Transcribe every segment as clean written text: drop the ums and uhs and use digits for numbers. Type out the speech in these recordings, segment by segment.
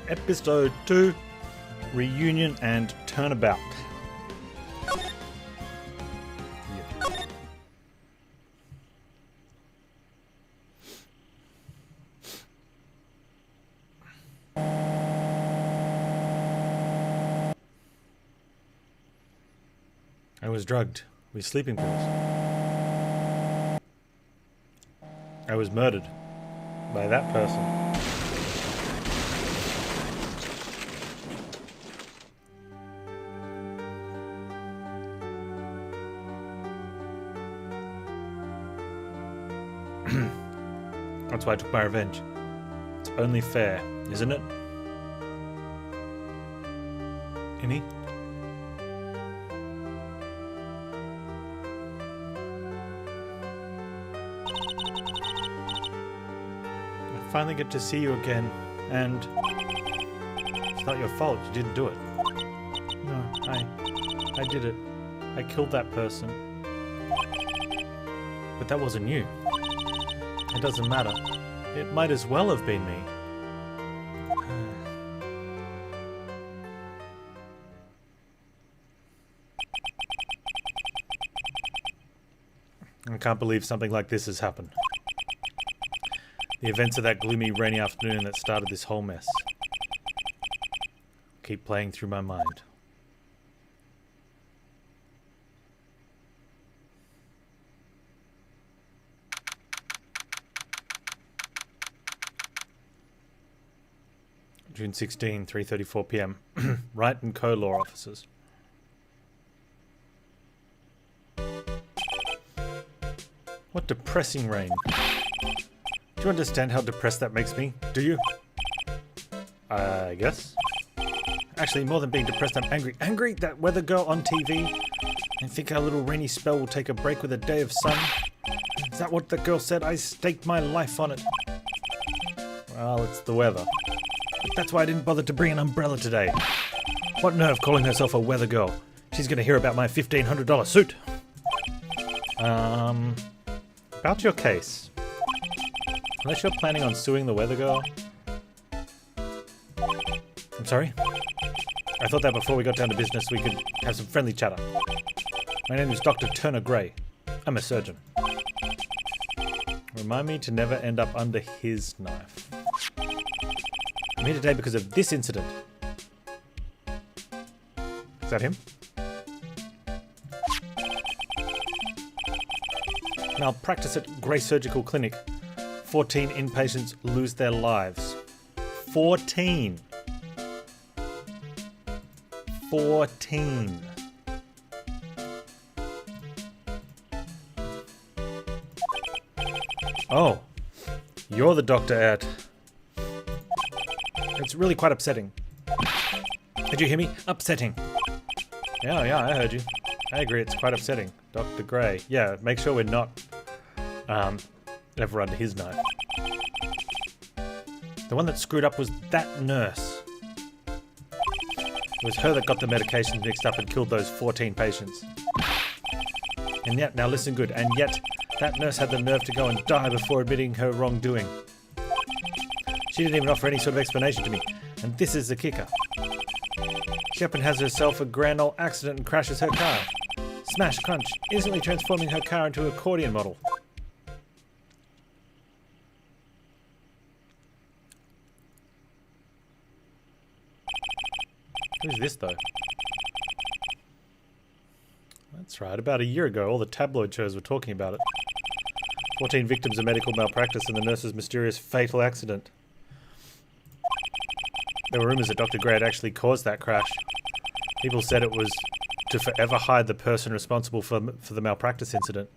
Episode 2, Reunion and Turnabout. I was drugged with sleeping pills. I was murdered by that person. That's why I took my revenge. It's only fair, isn't it? Any? I finally get to see you again, and it's not your fault. You didn't do it. No, I did it. I killed that person. But that wasn't you. It doesn't matter. It might as well have been me. I can't believe something like this has happened. The events of that gloomy, rainy afternoon that started this whole mess keep playing through my mind. June 16, 3:34 p.m. Wright and Co-law offices. What depressing rain. Do you understand how depressed that makes me? Do you? I guess. Actually, more than being depressed, I'm angry. Angry? That weather girl on TV? I think our little rainy spell will take a break with a day of sun. Is that what the girl said? I staked my life on it. Well, it's the weather. But that's why I didn't bother to bring an umbrella today. What nerve calling herself a weather girl? She's going to hear about my $1,500 suit. About your case. Unless you're planning on suing the weather girl. I'm sorry? I thought that before we got down to business we could have some friendly chatter. My name is Dr. Turner Gray. I'm a surgeon. Remind me to never end up under his knife. I'm here today because of this incident. Is that him? Malpractice at Gray Surgical Clinic. 14 inpatients lose their lives. 14! 14! Oh, you're the doctor at... It's really quite upsetting. Did you hear me? Upsetting. Yeah, I heard you. I agree, it's quite upsetting. Dr. Gray. Yeah, make sure we're not ever under his knife. The one that screwed up was that nurse. It was her that got the medications mixed up and killed those 14 patients. And yet, now listen good, and yet that nurse had the nerve to go and die before admitting her wrongdoing. She didn't even offer any sort of explanation to me. And this is the kicker. She up and has herself a grand old accident and crashes her car. Smash, crunch, instantly transforming her car into an accordion model. Who's this, though? That's right, about a year ago, all the tabloid shows were talking about it. 14 victims of medical malpractice and the nurse's mysterious fatal accident. There were rumours that Dr. Gray had actually caused that crash. People said it was to forever hide the person responsible for the malpractice incident.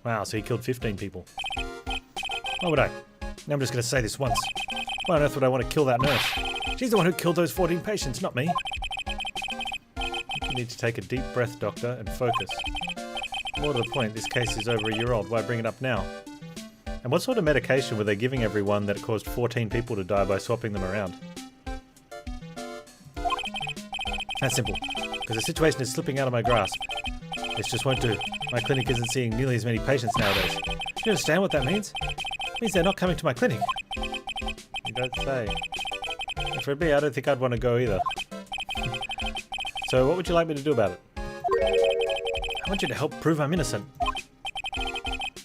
Wow, so he killed 15 people. Why would I? Now I'm just going to say this once. Why on earth would I want to kill that nurse? She's the one who killed those 14 patients, not me. You need to take a deep breath, doctor, and focus. More to the point, this case is over a year old. Why bring it up now? And what sort of medication were they giving everyone that caused 14 people to die by swapping them around? That's simple, because the situation is slipping out of my grasp. This just won't do. My clinic isn't seeing nearly as many patients nowadays. Do you understand what that means? It means they're not coming to my clinic. You don't say. if it'd be, I don't think I'd want to go either. So what would you like me to do about it? I want you to help prove I'm innocent. You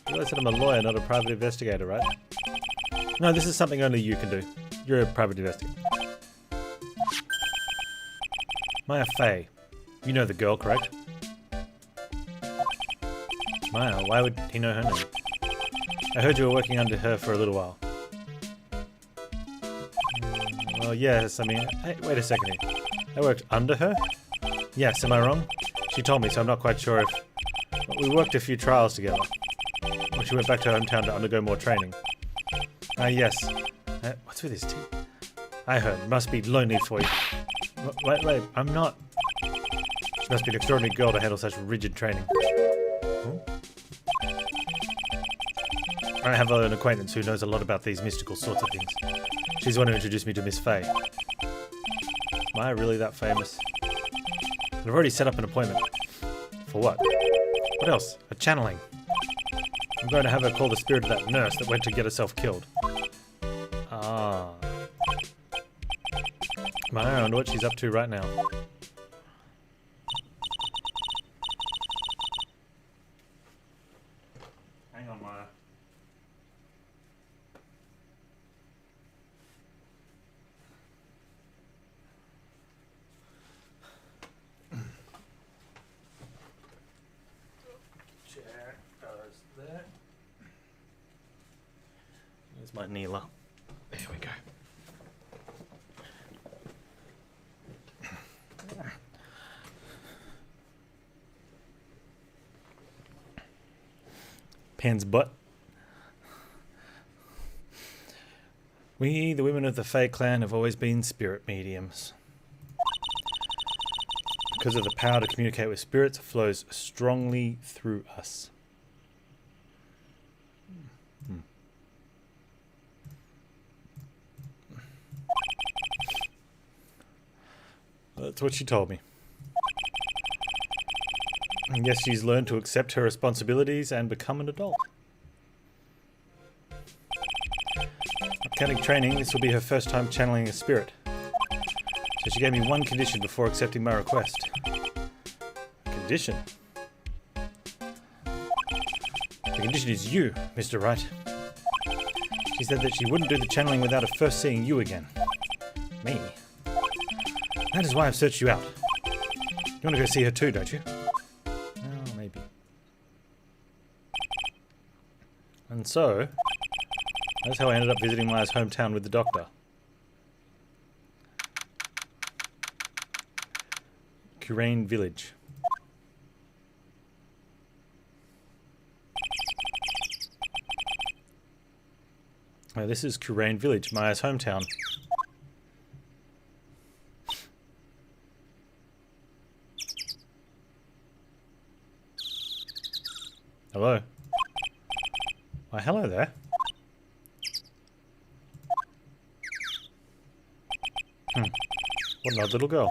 realize that I'm a lawyer, not a private investigator, right? No, this is something only you can do. You're a private investigator. Maya Fey. You know the girl, correct? Maya, why would he know her name? I heard you were working under her for a little while. Well, yes, I mean... Hey, wait a second here. I worked under her? Yes, am I wrong? She told me, so I'm not quite sure if... But we worked a few trials together. When she went back to her hometown to undergo more training. Yes. What's with his teeth? I heard. It must be lonely for you. Wait, I'm not... She must be an extraordinary girl to handle such rigid training. Huh? I have an acquaintance who knows a lot about these mystical sorts of things. She's the one who introduced me to Miss Fey. Am I really that famous? I've already set up an appointment. For what? What else? A channeling. I'm going to have her call the spirit of that nurse that went to get herself killed. Ah. I wonder what she's up to right now. Hang on, Maya. Chair goes there. There's my Neela. There we go. Pan's butt. We, the women of the Fey clan, have always been spirit mediums. Because of the power to communicate with spirits flows strongly through us. That's what she told me. I guess she's learned to accept her responsibilities and become an adult. Counting training, this will be her first time channeling a spirit. So she gave me one condition before accepting my request. Condition? The condition is you, Mr. Wright. She said that she wouldn't do the channeling without her first seeing you again. Me? That is why I've searched you out. You want to go see her too, don't you? Well, maybe. And so, that's how I ended up visiting Maya's hometown with the doctor. Kurain village. Oh, this is Kurain village, Maya's hometown. Hello. Why, hello there. What an odd little girl.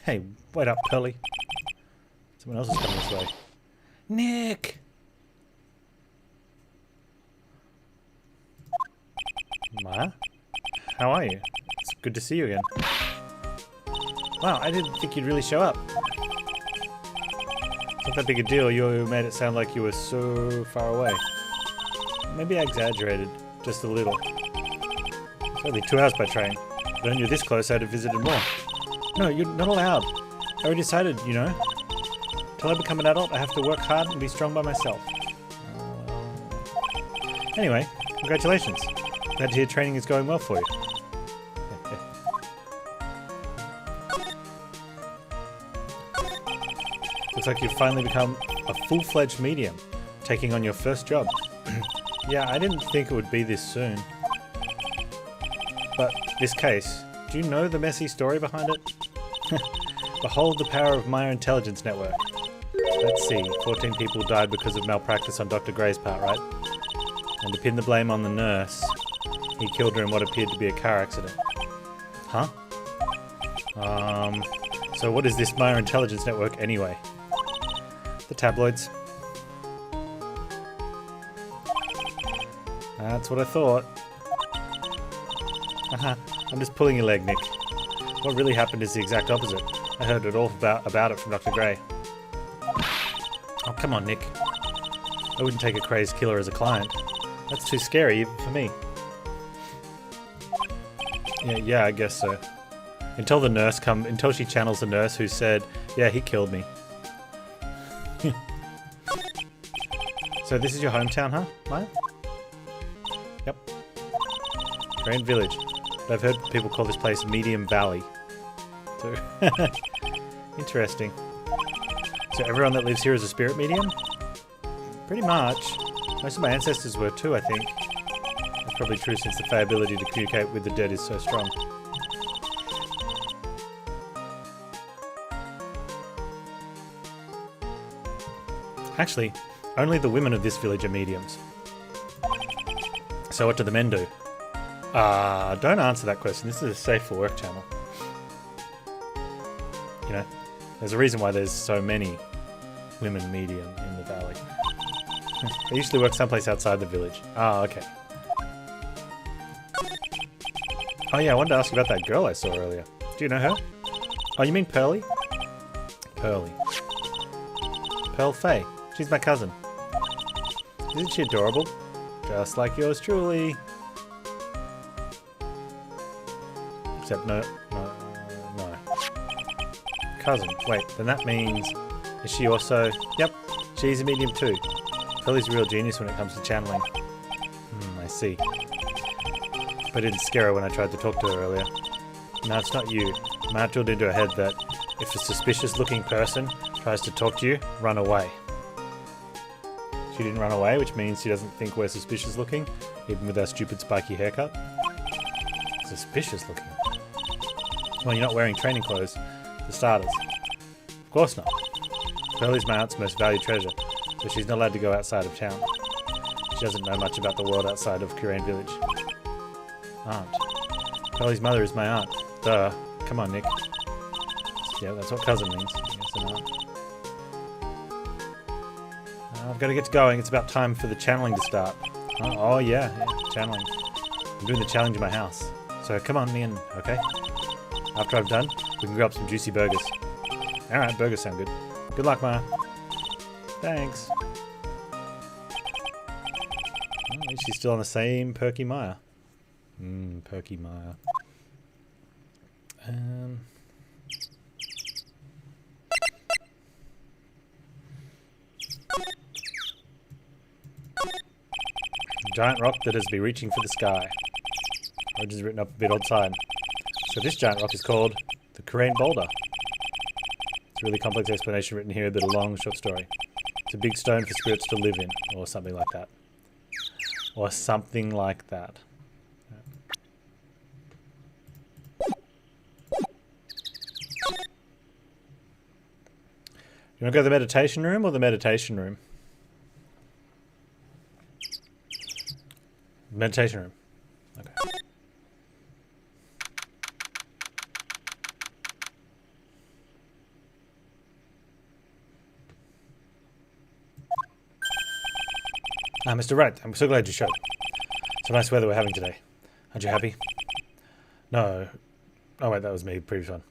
Hey, wait up, Pearly. Someone else is coming this way. Nick! Maya? How are you? It's good to see you again. Wow, I didn't think you'd really show up. It's not that big a deal. You made it sound like you were so far away. Maybe I exaggerated just a little. It's only 2 hours by train. If I knew this close, I'd have visited more. No, you're not allowed. I already decided, you know. Till I become an adult, I have to work hard and be strong by myself. Anyway, congratulations. Glad to hear training is going well for you. Looks like you've finally become a full-fledged medium, taking on your first job. Yeah, I didn't think it would be this soon. But this case, do you know the messy story behind it? Behold the power of Maya Intelligence Network. Let's see, 14 people died because of malpractice on Dr. Gray's part, right? And to pin the blame on the nurse, he killed her in what appeared to be a car accident. Huh? So what is this Maya Intelligence Network anyway? The tabloids. That's what I thought. I'm just pulling your leg, Nick. What really happened is the exact opposite. I heard it all about it from Dr. Gray. Oh, come on, Nick. I wouldn't take a crazed killer as a client. That's too scary, even for me. Yeah, I guess so. Until she channels the nurse who said, yeah, he killed me. So this is your hometown, huh, Maya? Yep. Grand Village. But I've heard people call this place Medium Valley. So interesting. So everyone that lives here is a spirit medium? Pretty much. Most of my ancestors were too, I think. That's probably true since the Fae ability to communicate with the dead is so strong. Actually, only the women of this village are mediums. So what do the men do? Don't answer that question. This is a safe for work channel. You know, there's a reason why there's so many women medium in the valley. They usually work someplace outside the village. Oh, okay. Oh yeah, I wanted to ask you about that girl I saw earlier. Do you know her? Oh, you mean Pearly? Pearly. Pearl Faye. She's my cousin. Isn't she adorable? Just like yours truly. Except no. Cousin. Wait, then that means... Is she also... Yep, she's a medium too. Pearly's a real genius when it comes to channeling. I see. But I didn't scare her when I tried to talk to her earlier. No, it's not you. Matt drilled into her head that if a suspicious-looking person tries to talk to you, run away. She didn't run away, which means she doesn't think we're suspicious-looking, even with our stupid spiky haircut. Suspicious-looking? Well, you're not wearing training clothes, for starters. Of course not. Pearly's my aunt's most valued treasure, so she's not allowed to go outside of town. She doesn't know much about the world outside of Kurain Village. Aunt. Pearly's mother is my aunt. Duh. Come on, Nick. Yeah, that's what cousin means. I guess an aunt. I've got to get going. It's about time for the channeling to start. Oh yeah, channeling. I'm doing the challenge in my house. So come on in, okay? After I've done, we can grab some juicy burgers. Alright, burgers sound good. Good luck, Maya. Thanks. Oh, she's still on the same perky Maya. Perky Maya. Giant rock that is be reaching for the sky. Roger's written up a bit outside. So this giant rock is called the Kurain Boulder. It's a really complex explanation written here, but a long, short story. It's a big stone for spirits to live in, or something like that. Or something like that. You want to go to the meditation room or the meditation room? Meditation room. Okay. Mr. Wright, I'm so glad you showed. It's a nice weather we're having today. Aren't you happy? No. Oh wait, that was me, previous one.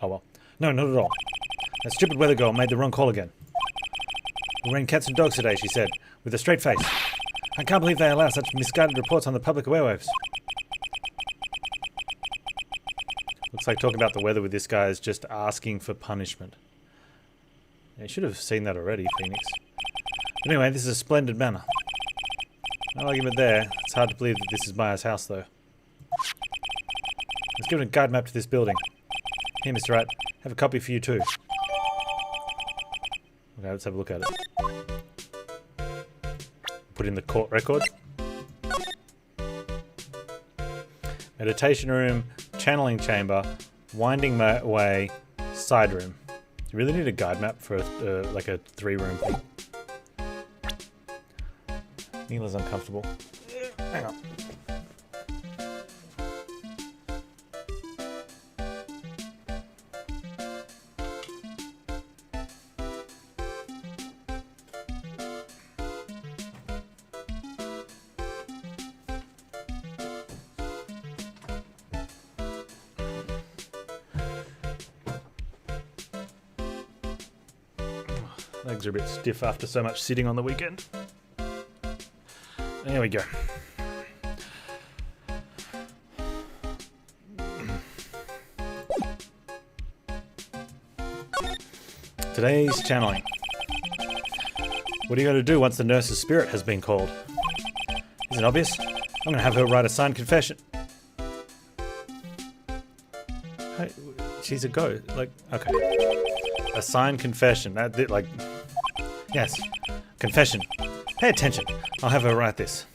Oh well. No, not at all. That stupid weather girl made the wrong call again. We're in cats and dogs today, she said, with a straight face. I can't believe they allow such misguided reports on the public airwaves. Looks like talking about the weather with this guy is just asking for punishment. Yeah, you should have seen that already, Phoenix. But anyway, this is a splendid manor. No argument there. It's hard to believe that this is Maya's house, though. Let's give it a guide map to this building. Here, Mr. Wright. Have a copy for you, too. Okay, let's have a look at it. Put in the court record. Meditation room, channeling chamber, winding way, side room. You really need a guide map for like a 3-room thing. Neela's uncomfortable. Hang on. legs are a bit stiff after so much sitting on the weekend. There we go. Today's channeling. What are you going to do once the nurse's spirit has been called? Is it obvious? I'm going to have her write a signed confession. Hey, she's a ghost. Like, okay. A signed confession. Yes. Confession. Pay attention. I'll have her write this.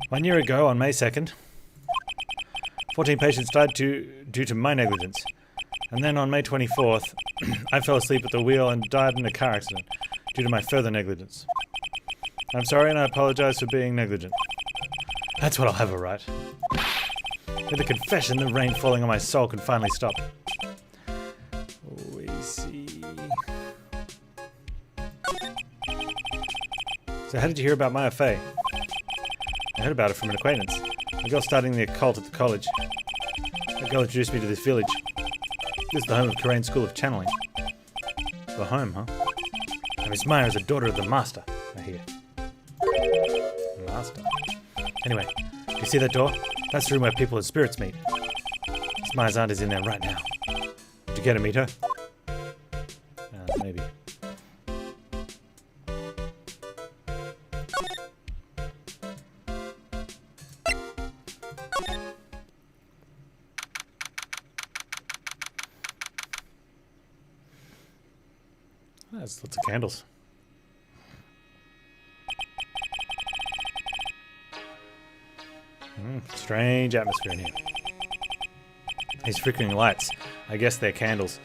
1 year ago, on May 2nd, 14 patients died due to my negligence. And then on May 24th, I fell asleep at the wheel and died in a car accident due to my further negligence. I'm sorry and I apologize for being negligent. That's what I'll have her write. With a confession, the rain falling on my soul can finally stop. We see. So how did you hear about Maya Fey? I heard about it from an acquaintance. A girl starting the occult at the college. The girl introduced me to this village. This is the home of Karain School of Channeling. The home, huh? And Miss Maya is a daughter of the Master, I hear. Master. Anyway, you see that door? That's the room where people and spirits meet. Miss Maya's aunt is in there right now. Did you get to meet her? Maybe. There's lots of candles. Strange atmosphere in here. These flickering lights. I guess they're candles.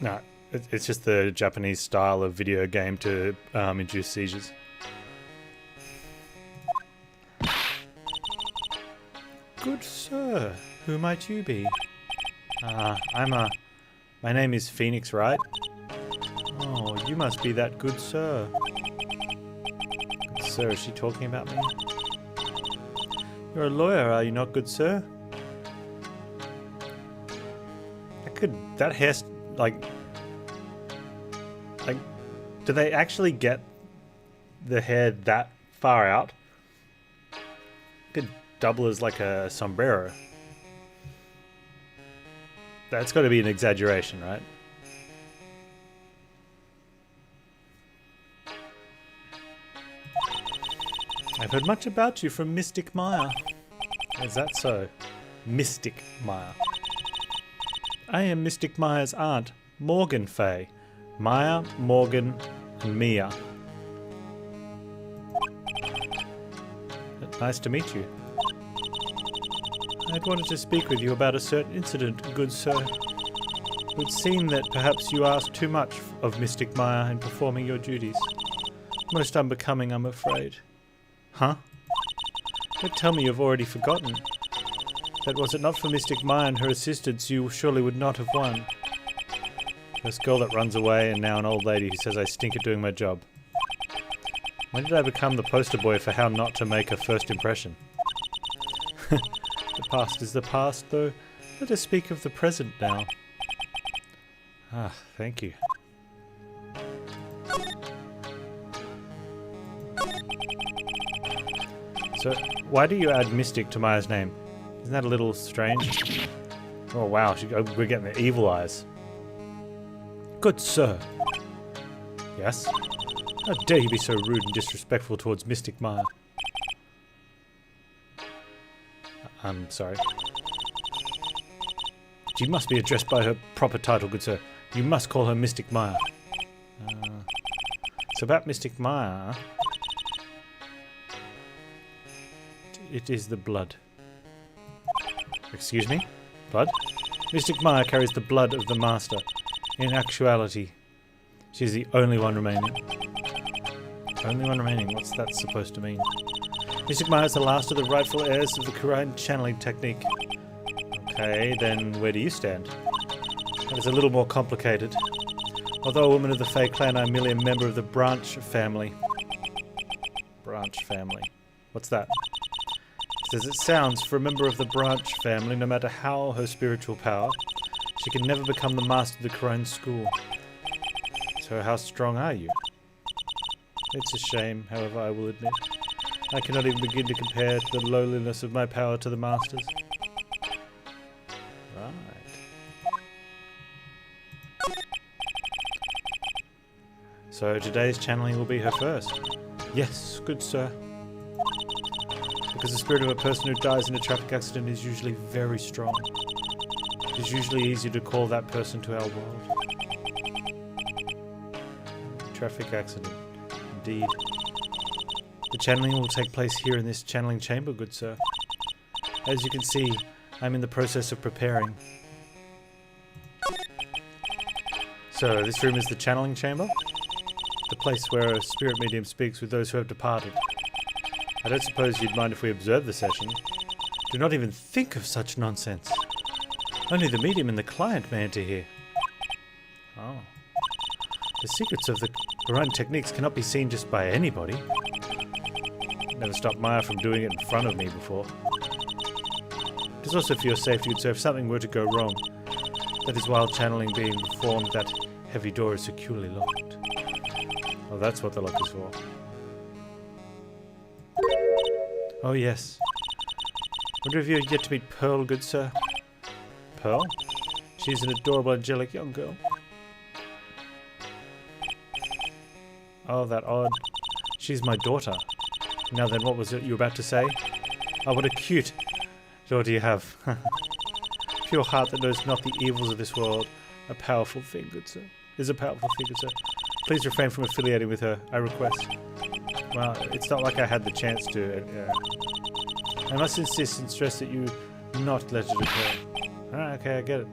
No, it's just the Japanese style of video game to induce seizures. Good sir, who might you be? My name is Phoenix Wright. Oh, you must be that good sir. Good sir, is she talking about me? You're a lawyer, are you not, good sir? That hair, do they actually get the hair that far out? Could double as like a sombrero. That's got to be an exaggeration, right? I've heard much about you from Mystic Maya. Is that so? Mystic Maya. I am Mystic Maya's aunt, Morgan Fay. Maya, Morgan, and Mia. Nice to meet you. I'd wanted to speak with you about a certain incident, good sir. It would seem that perhaps you asked too much of Mystic Maya in performing your duties. Most unbecoming, I'm afraid. Huh? But tell me you've already forgotten. That was it not for Mystic Maya and her assistants, you surely would not have won. This girl that runs away and now an old lady who says I stink at doing my job. When did I become the poster boy for how not to make a first impression? The past is the past, though. Let us speak of the present now. Ah, thank you. So, why do you add Mystic to Maya's name? Isn't that a little strange? Oh wow, we're getting the evil eyes. Good sir. Yes? How dare you be so rude and disrespectful towards Mystic Maya? I'm sorry. She must be addressed by her proper title, good sir. You must call her Mystic Maya. So about Mystic Maya... It is the blood. Excuse me? Blood? Mystic Maya carries the blood of the Master. In actuality, she is the only one remaining. Only one remaining? What's that supposed to mean? Mystic Maya is the last of the rightful heirs of the Karain channeling technique. Okay, then where do you stand? That is a little more complicated. Although a woman of the Fey clan, I'm merely a member of the Branch family. Branch family. What's that? As it sounds, for a member of the Branch family, no matter how her spiritual power, she can never become the master of the Karain school. So how strong are you? It's a shame, however, I will admit. I cannot even begin to compare the lowliness of my power to the Master's. Right. So today's channeling will be her first. Yes, good sir. Because the spirit of a person who dies in a traffic accident is usually very strong. It is usually easier to call that person to our world. Traffic accident. Indeed. The channeling will take place here in this channeling chamber, good sir. As you can see, I'm in the process of preparing. So, this room is the channeling chamber? The place where a spirit medium speaks with those who have departed. I don't suppose you'd mind if we observe the session. Do not even think of such nonsense. Only the medium and the client may enter here. Oh. The secrets of the Quran techniques cannot be seen just by anybody. Never stopped Maya from doing it in front of me before. It is also for your safety, so if something were to go wrong, that is while channeling being performed, that heavy door is securely locked. Oh, that's what the lock is for. Oh, yes. Wonder if you had yet to meet Pearl, good sir? Pearl? She's an adorable, angelic young girl. Oh, that odd. She's my daughter. Now then, what was it you were about to say? Oh, what a cute daughter you have. Pure heart that knows not the evils of this world. A powerful thing, good sir. Is a powerful thing, good sir. Please refrain from affiliating with her, I request. Well, it's not like I had the chance to. I must insist and stress that you not let it occur. Alright, okay, I get it.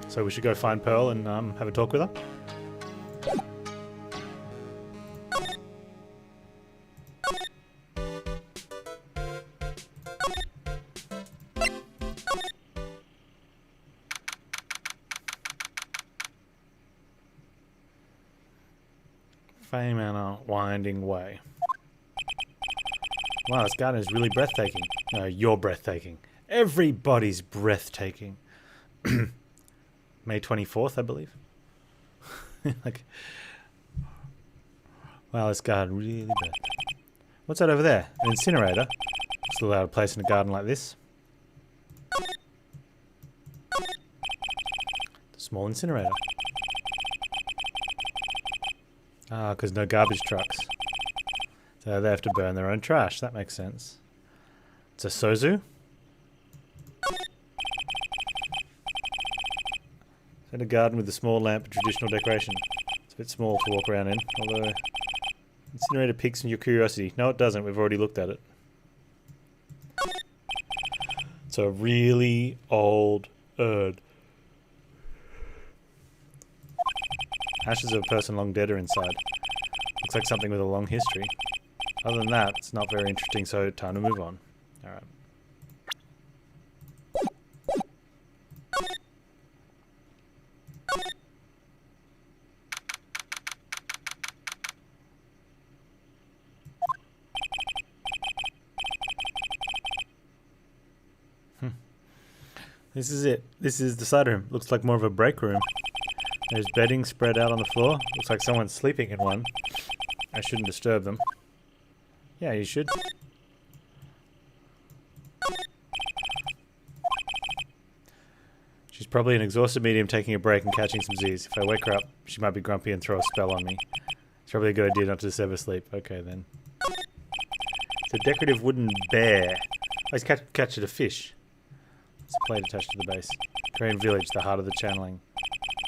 So we should go find Pearl and have a talk with her? Fame Manor, winding way. Wow, this garden is really breathtaking. No, you're breathtaking. Everybody's breathtaking. May 24th, I believe. Like, wow, this garden really breathtaking. What's that over there? An incinerator? Still allowed a place in a garden like this. Small incinerator. Ah, because no garbage trucks. So they have to burn their own trash. That makes sense. It's a sozu. It's in a garden with a small lamp and traditional decoration. It's a bit small to walk around in, although... Incinerator piques your curiosity. No, it doesn't. We've already looked at it. It's a really old urn. Ashes of a person long dead are inside. Looks like something with a long history. Other than that, it's not very interesting, so time to move on. Alright. This is it. This is the side room. Looks like more of a break room. There's bedding spread out on the floor. Looks like someone's sleeping in one. I shouldn't disturb them. Yeah, you should. She's probably an exhausted medium taking a break and catching some Z's. If I wake her up, she might be grumpy and throw a spell on me. It's probably a good idea not to disturb her sleep. Okay, then. It's a decorative wooden bear. I was catching a fish. It's a plate attached to the base. Korean village, the heart of the channeling.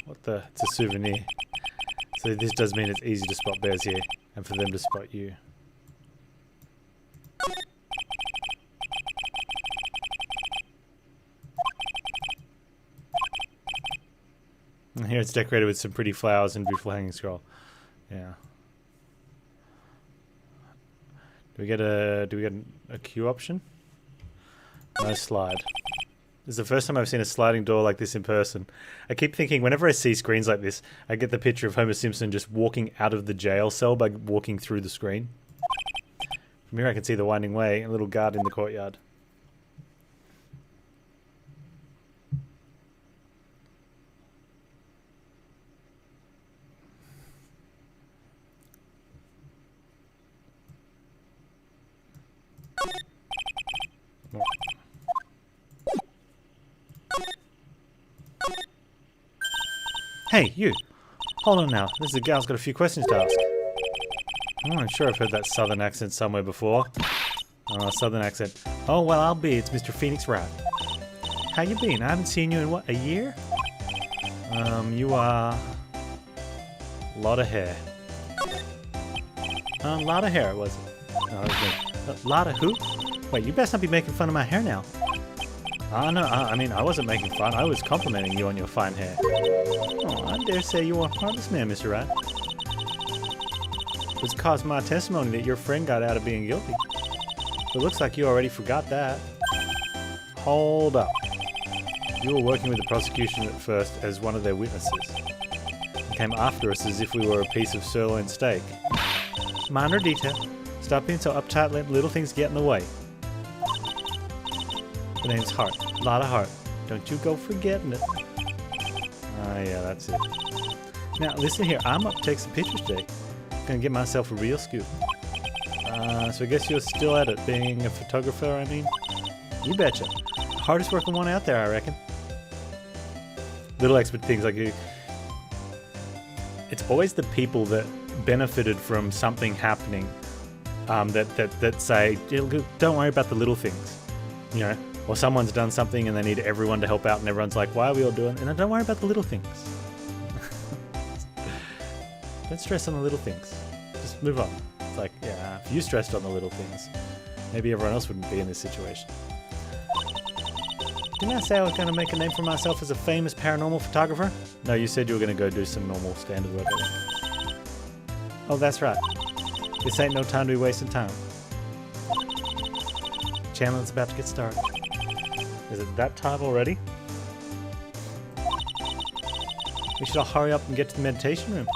What the? It's a souvenir. So this does mean it's easy to spot bears here, and for them to spot you. And here it's decorated with some pretty flowers and beautiful hanging scroll. Yeah. Do we get a queue option? No slide. This is the first time I've seen a sliding door like this in person. I keep thinking, whenever I see screens like this, I get the picture of Homer Simpson just walking out of the jail cell by walking through the screen. From here I can see the winding way and a little guard in the courtyard. Hey, you! Hold on now. This is a gal's got a few questions to ask. Oh, I'm sure I've heard that southern accent somewhere before. Southern accent. Oh, well, I'll be. It's Mr. Phoenix Wright. How you been? I haven't seen you in, what, a year? You are... lot of hair. Lot of hair, was it? No, a lot of who? Wait, you best not be making fun of my hair now. No, I mean, I wasn't making fun. I was complimenting you on your fine hair. Oh, I dare say you are a harmless man, Mr. Wright. It's caused my testimony that your friend got out of being guilty. It looks like you already forgot that. Hold up. You were working with the prosecution at first as one of their witnesses. You came after us as if we were a piece of sirloin steak. Minor detail. Stop being so uptight, let little things get in the way. The name's Hart. A lot of heart. Don't you go forgetting it. Yeah, that's it. Now, listen here. I'm up to take some pictures today. Gonna get myself a real scoop. So I guess you're still at it, being a photographer, I mean? You betcha. Hardest working one out there, I reckon. Little expert things like you. It's always the people that benefited from something happening that say, don't worry about the little things. You know, or someone's done something and they need everyone to help out and everyone's like, why are we all doing it? And don't worry about the little things. Don't stress on the little things. Just move on. It's like, yeah, if you stressed on the little things, maybe everyone else wouldn't be in this situation. Didn't I say I was going to make a name for myself as a famous paranormal photographer? No, you said you were going to go do some normal standard work. Oh, that's right. This ain't no time to be wasting time. Channel's about to get started. Is it that time already? We should all hurry up and get to the meditation room.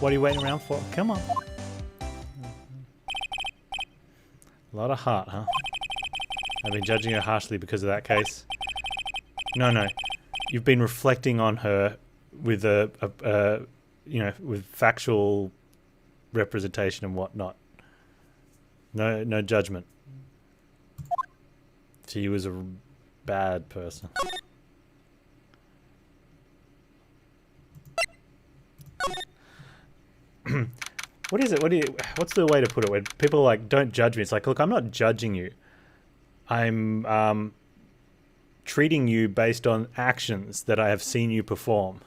What are you waiting around for? Come on. A lot of heart, huh? I've been judging her harshly because of that case. No. You've been reflecting on her with with factual representation and whatnot. No judgment. She was a bad person. What is it? What's the way to put it? When people are like, don't judge me. It's like, look, I'm not judging you. I'm treating you based on actions that I have seen you perform.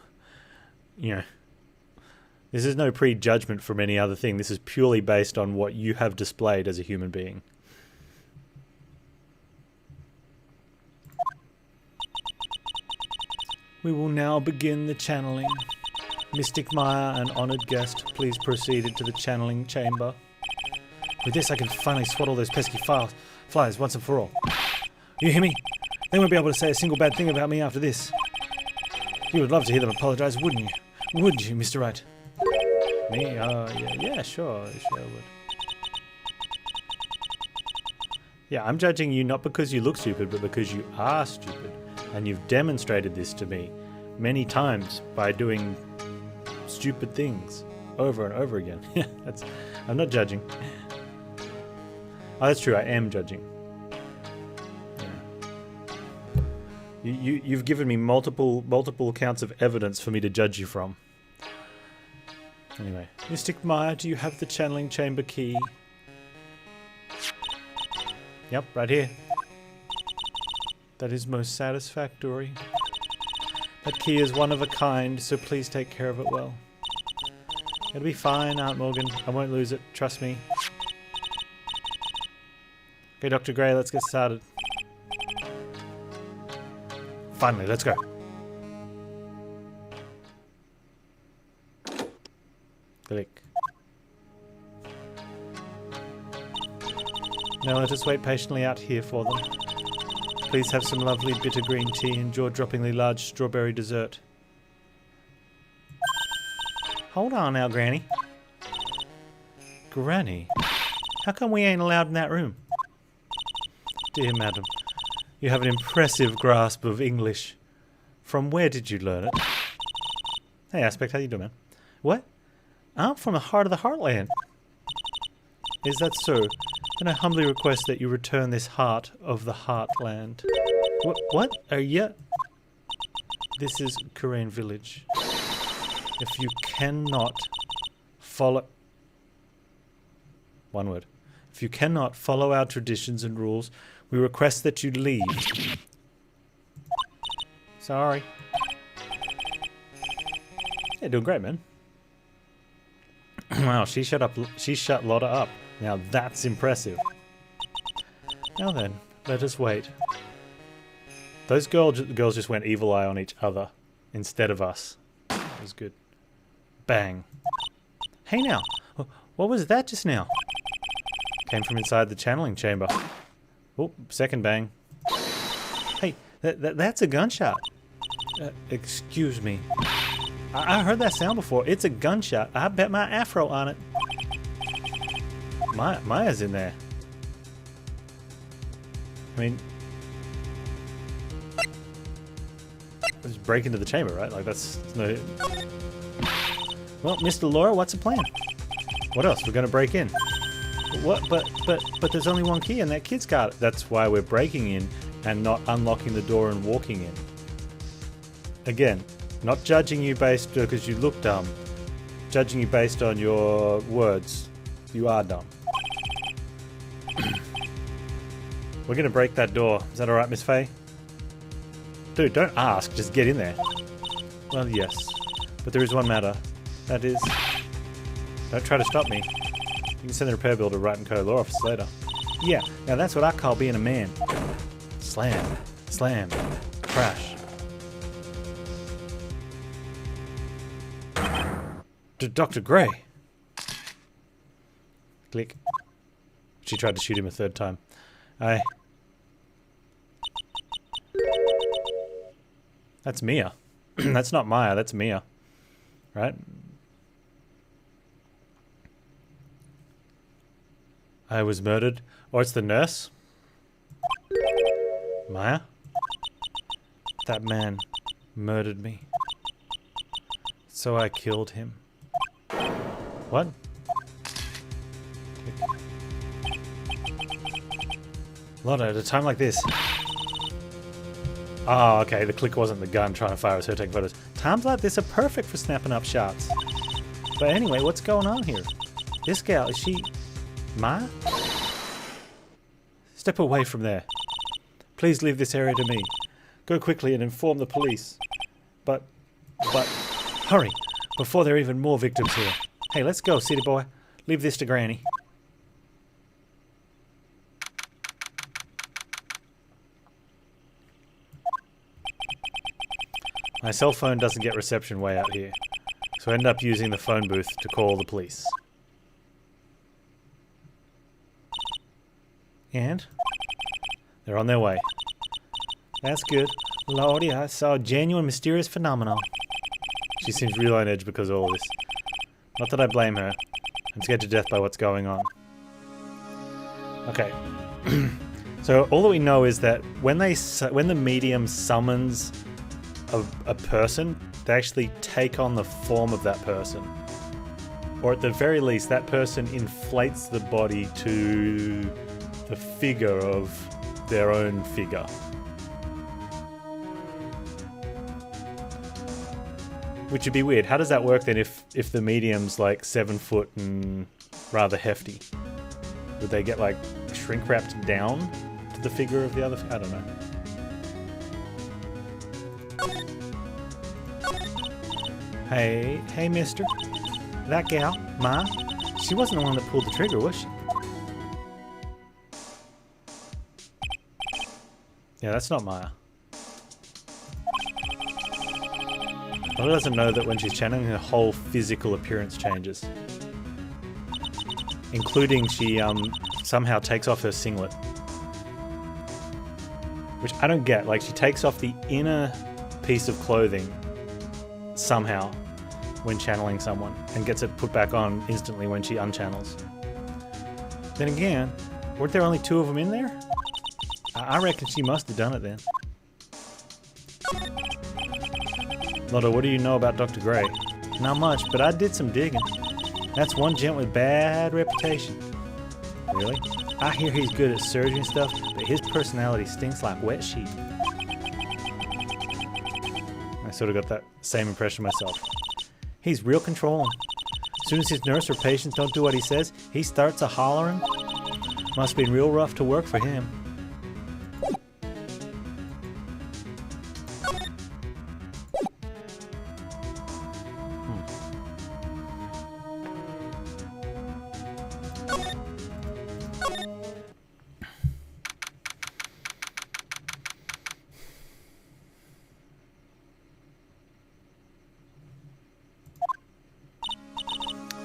You know, this is no prejudgment from any other thing. This is purely based on what you have displayed as a human being. We will now begin the channeling. Mystic Maya, an honored guest, please proceed into the channeling chamber. With this, I can finally swaddle those pesky flies once and for all. You hear me? They won't be able to say a single bad thing about me after this. You would love to hear them apologize, wouldn't you? Wouldn't you, Mr. Wright? Me? Yeah, sure I would. Yeah, I'm judging you not because you look stupid, but because you are stupid. And you've demonstrated this to me many times by doing stupid things over and over again. I'm not judging. Oh, that's true, I am judging. Yeah. You've given me multiple accounts of evidence for me to judge you from. Anyway, Mystic Maya, do you have the channeling chamber key? Yep, right here. That is most satisfactory. That key is one of a kind, so please take care of it well. It'll be fine, Aunt Morgan. I won't lose it, trust me. Okay, Dr. Gray, let's get started. Finally, let's go. Click. Now let us wait patiently out here for them. Please have some lovely bitter green tea and jaw-droppingly large strawberry dessert. Hold on now, Granny. Granny? How come we ain't allowed in that room? Dear madam, you have an impressive grasp of English. From where did you learn it? Hey, Aspect, how you doing, man? What? I'm from the heart of the Heartland. Is that so? Then I humbly request that you return this heart of the Heartland. What? Are you? This is Korean village. If you cannot follow... One word. If you cannot follow our traditions and rules, we request that you leave. Sorry. Yeah, doing great, man. Wow, she shut Lotta up. Now that's impressive. Now then, let us wait. Those girls just went evil eye on each other instead of us. That was good. Bang. Hey now, what was that just now? Came from inside the channeling chamber. Oh, second bang. Hey, that's a gunshot. Excuse me. I heard that sound before. It's a gunshot. I bet my afro on it. Maya's in there. I mean... Just break into the chamber, right? Like, that's no... Well, Mr. Laura, what's the plan? What else? We're gonna break in. What? But there's only one key and that kid's got it. That's why we're breaking in and not unlocking the door and walking in. Again, not judging you based because you look dumb. Judging you based on your words. You are dumb. We're gonna break that door. Is that alright, Miss Faye? Dude, don't ask. Just get in there. Well, yes. But there is one matter. That is... Don't try to stop me. You can send the repair bill to Wright & Co. Law office later. Yeah, now that's what I call being a man. Slam. Slam. Crash. Dr. Gray. Click. She tried to shoot him a third time. That's Mia. That's not Maya, that's Mia. Right? I was murdered. Or it's the nurse? Maya? That man murdered me. So I killed him. What? Lotta, at a time like this. Oh, okay, the click wasn't the gun trying to fire, it was her taking photos. Times like this are perfect for snapping up shots. But anyway, what's going on here? This gal, is she... Maya? Step away from there. Please leave this area to me. Go quickly and inform the police. But... Hurry, before there are even more victims here. Hey, let's go, city boy. Leave this to Granny. My cell phone doesn't get reception way out here, so I end up using the phone booth to call the police. And? They're on their way. That's good. Lordy, I saw a genuine mysterious phenomenon. She seems real on edge because of all this. Not that I blame her. I'm scared to death by what's going on. Okay. So all that we know is that when the medium summons a person, they actually take on the form of that person. Or at the very least, that person inflates the body to the figure of their own figure. Which would be weird. How does that work then if the medium's like 7 foot and rather hefty? Would they get like shrink wrapped down to the figure of the other? I don't know. Hey, mister. That gal, Ma, she wasn't the one that pulled the trigger, was she? Yeah, that's not Maya. Lotta doesn't know that when she's channeling, her whole physical appearance changes. Including she somehow takes off her singlet. Which I don't get. Like, she takes off the inner piece of clothing somehow when channeling someone and gets it put back on instantly when she unchannels. Then again, weren't there only 2 of them in there? I reckon she must have done it then. Lotta, what do you know about Dr. Gray? Not much, but I did some digging. That's one gent with bad reputation. Really? I hear he's good at surgery and stuff, but his personality stinks like wet sheep. I sort of got that same impression myself. He's real controlling. As soon as his nurse or patients don't do what he says, he starts a hollering. Must be real rough to work for him.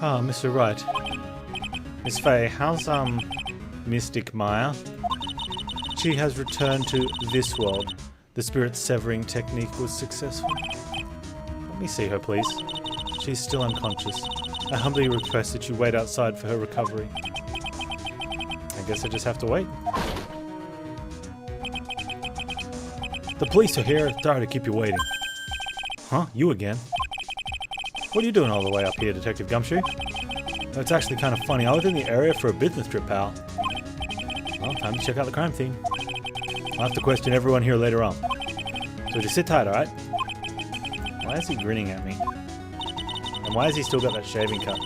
Ah, Mr. Wright. Miss Faye, how's, Mystic Maya? She has returned to this world. The spirit severing technique was successful. Let me see her, please. She's still unconscious. I humbly request that you wait outside for her recovery. I guess I just have to wait. The police are here. Sorry to keep you waiting. Huh? You again? What are you doing all the way up here, Detective Gumshoe? It's actually kind of funny. I was in the area for a business trip, pal. Well, time to check out the crime scene. I'll have to question everyone here later on. So just sit tight, alright? Why is he grinning at me? And why has he still got that shaving cut?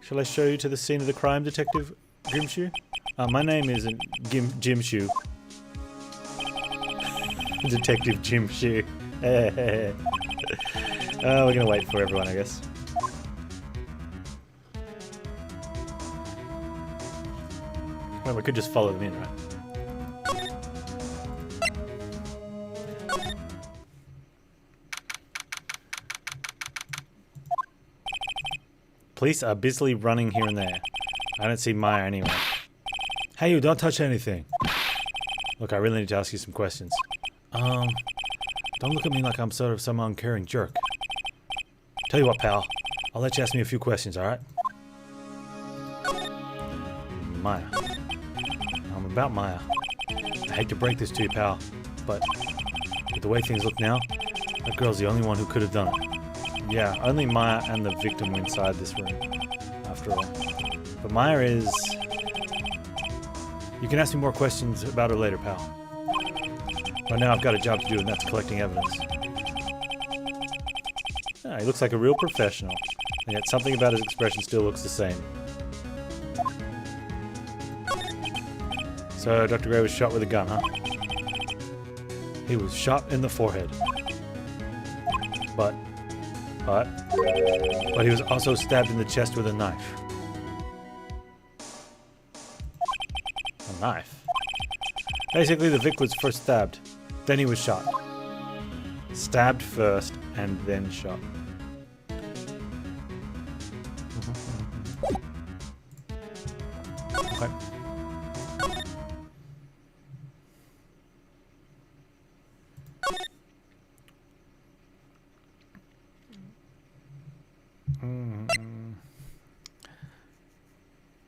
Shall I show you to the scene of the crime, Detective Grimshoe? My name isn't Jimshoe. Detective Jimshoe. We're gonna wait for everyone, I guess. Well, we could just follow them in, right? Police are busily running here and there. I don't see Maya anywhere. Hey, you don't touch anything. Look, I really need to ask you some questions. Don't look at me like I'm sort of some uncaring jerk. Tell you what, pal. I'll let you ask me a few questions, alright? Maya. About Maya. I hate to break this to you, pal, but with the way things look now, that girl's the only one who could have done it. Yeah, only Maya and the victim were inside this room, after all. But Maya is... You can ask me more questions about her later, pal. Right now I've got a job to do, and that's collecting evidence. He looks like a real professional, and yet something about his expression still looks the same. So, Dr. Gray was shot with a gun, huh? He was shot in the forehead. But he was also stabbed in the chest with a knife. A knife? Basically, the Vic was first stabbed. Then he was shot. Stabbed first, and then shot. Okay.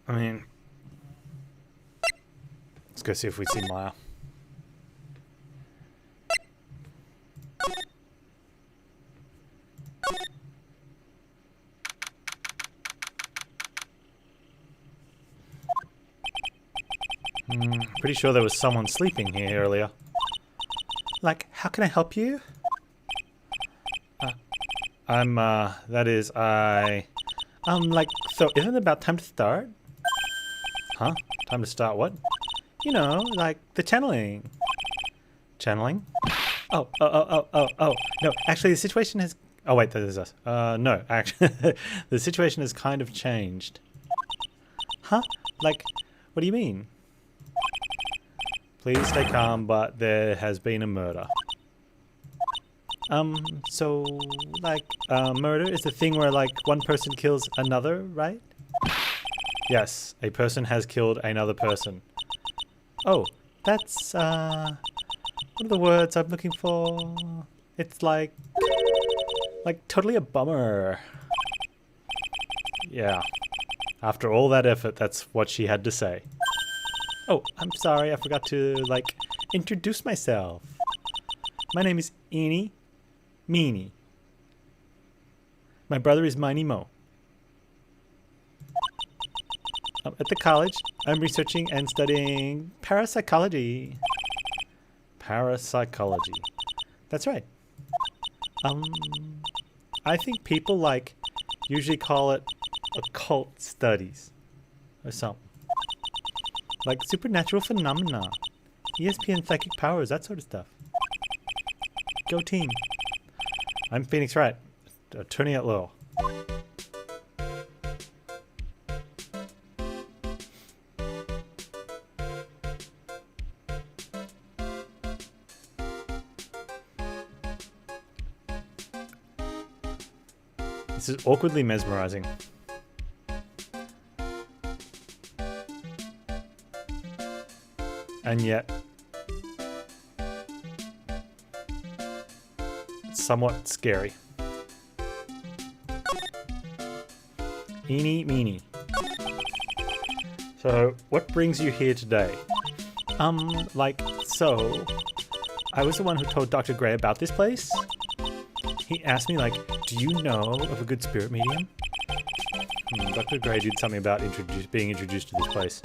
I mean, let's go see if we see Maya. Pretty sure there was someone sleeping here earlier. Like, how can I help you? Like, so isn't it about time to start? Huh? Time to start what? You know, like the channeling. Channeling? Oh. No, actually the situation has... Oh wait, that is us. No, actually, the situation has kind of changed. Huh? Like, what do you mean? Please stay calm, but there has been a murder. So, like, murder is the thing where, like, one person kills another, right? Yes, a person has killed another person. Oh, that's, what are the words I'm looking for? It's like totally a bummer. Yeah. After all that effort, that's what she had to say. Oh, I'm sorry, I forgot to, like, introduce myself. My name is Eenie Meanie. My brother is Miney Mo. At the college, I'm researching and studying parapsychology. Parapsychology. That's right. Um, I think people like usually call it occult studies or something. Like supernatural phenomena, ESPN psychic powers, that sort of stuff. Go team. I'm Phoenix Wright, attorney at law. This is awkwardly mesmerizing. And yet, it's somewhat scary. Eeny meeny. So, what brings you here today? So, I was the one who told Dr. Gray about this place. He asked me, like, do you know of a good spirit medium? Dr. Gray did something about being introduced to this place.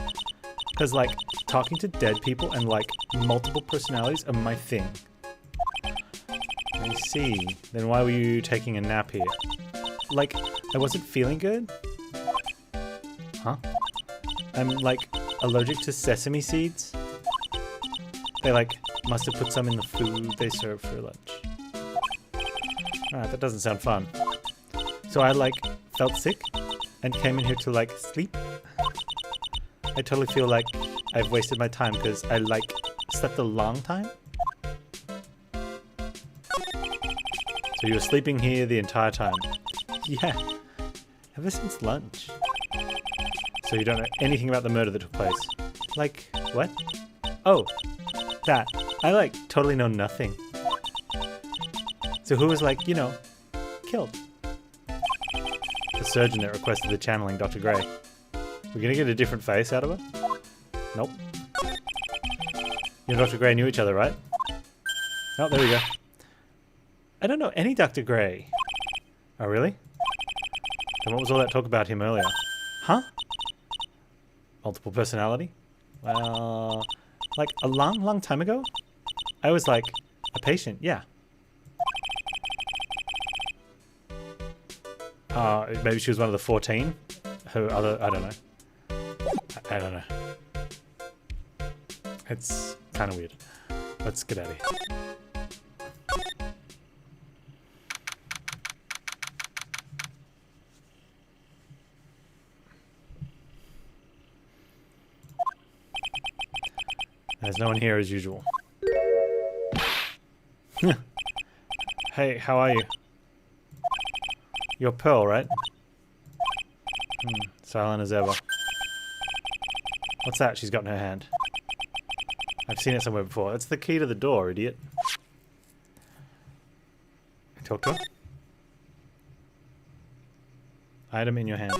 Because, like, talking to dead people and, like, multiple personalities are my thing. I see. Then why were you taking a nap here? Like, I wasn't feeling good? Huh? I'm, like, allergic to sesame seeds? They, like, must have put some in the food they serve for lunch. Alright, that doesn't sound fun. So I, like, felt sick and came in here to, like, sleep. I totally feel like I've wasted my time because I, like, slept a long time. So you were sleeping here the entire time? Yeah, ever since lunch. So you don't know anything about the murder that took place? Like, what? Oh, that. I, like, totally know nothing. So who was, like, you know, killed? The surgeon that requested the channeling, Dr. Gray. We're gonna get a different face out of her? Nope. You and Dr. Gray knew each other, right? Oh, there we go. I don't know any Dr. Gray. Oh, really? Then what was all that talk about him earlier? Huh? Multiple personality? Well, like a long, long time ago? I was like a patient, yeah. Maybe she was one of the 14? Her other, I don't know. I don't know. It's kind of weird. Let's get out of here. There's no one here as usual. Hey, how are you? You're Pearl, right? Silent as ever. What's that she's got in her hand? I've seen it somewhere before. It's the key to the door, idiot. Talk to her. Item in your hand.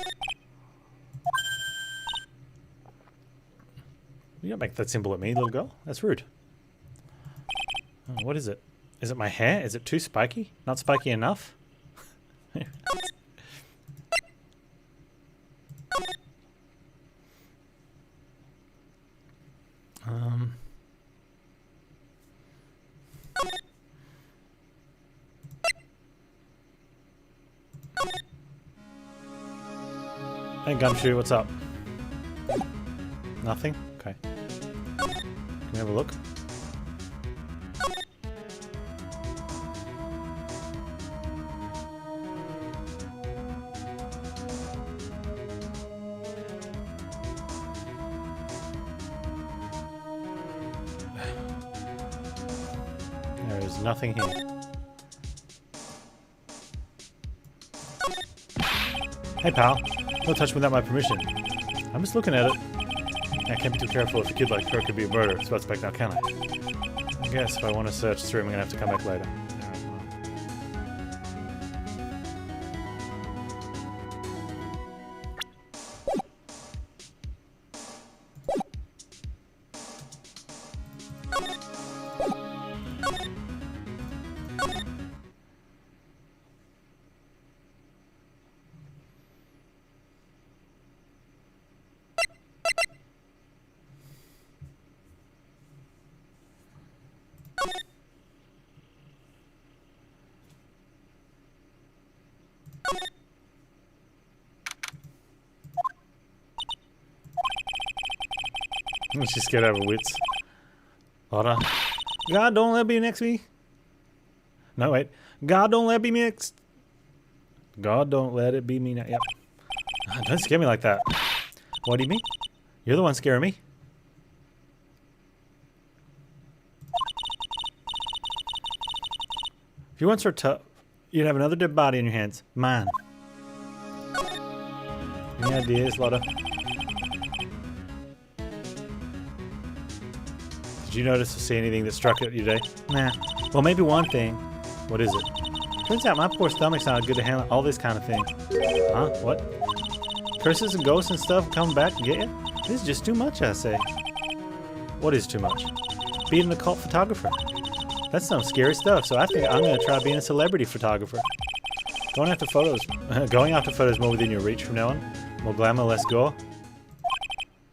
You don't make that symbol at me, little girl. That's rude. Oh, what is it? Is it my hair? Is it too spiky? Not spiky enough? Hey Gumshoe, what's up? Nothing? Okay. Can we have a look? There is nothing here. Hey pal, don't touch me without my permission. I'm just looking at it. I can't be too careful if a kid like her could be a murderer. Suspect now, can I? I guess if I want to search through, I'm gonna have to come back later. She's scared out of her wits. Lotta. God, don't let me next me. No, wait. God, don't let me next. God, don't let it be me now. Yep. Don't scare me like that. What do you mean? You're the one scaring me. If you weren't so tough, you'd have another dead body in your hands. Mine. Any ideas, Lotta? Did you notice or see anything that struck at you today? Nah. Well, maybe one thing. What is it? Turns out my poor stomach's not good to handle all this kind of thing. Huh? What? Curses and ghosts and stuff coming back and get you? This is just too much, I say. What is too much? Being an occult photographer. That's some scary stuff, so I think I'm going to try being a celebrity photographer. Going after photos more within your reach from now on. More glamour, less gore.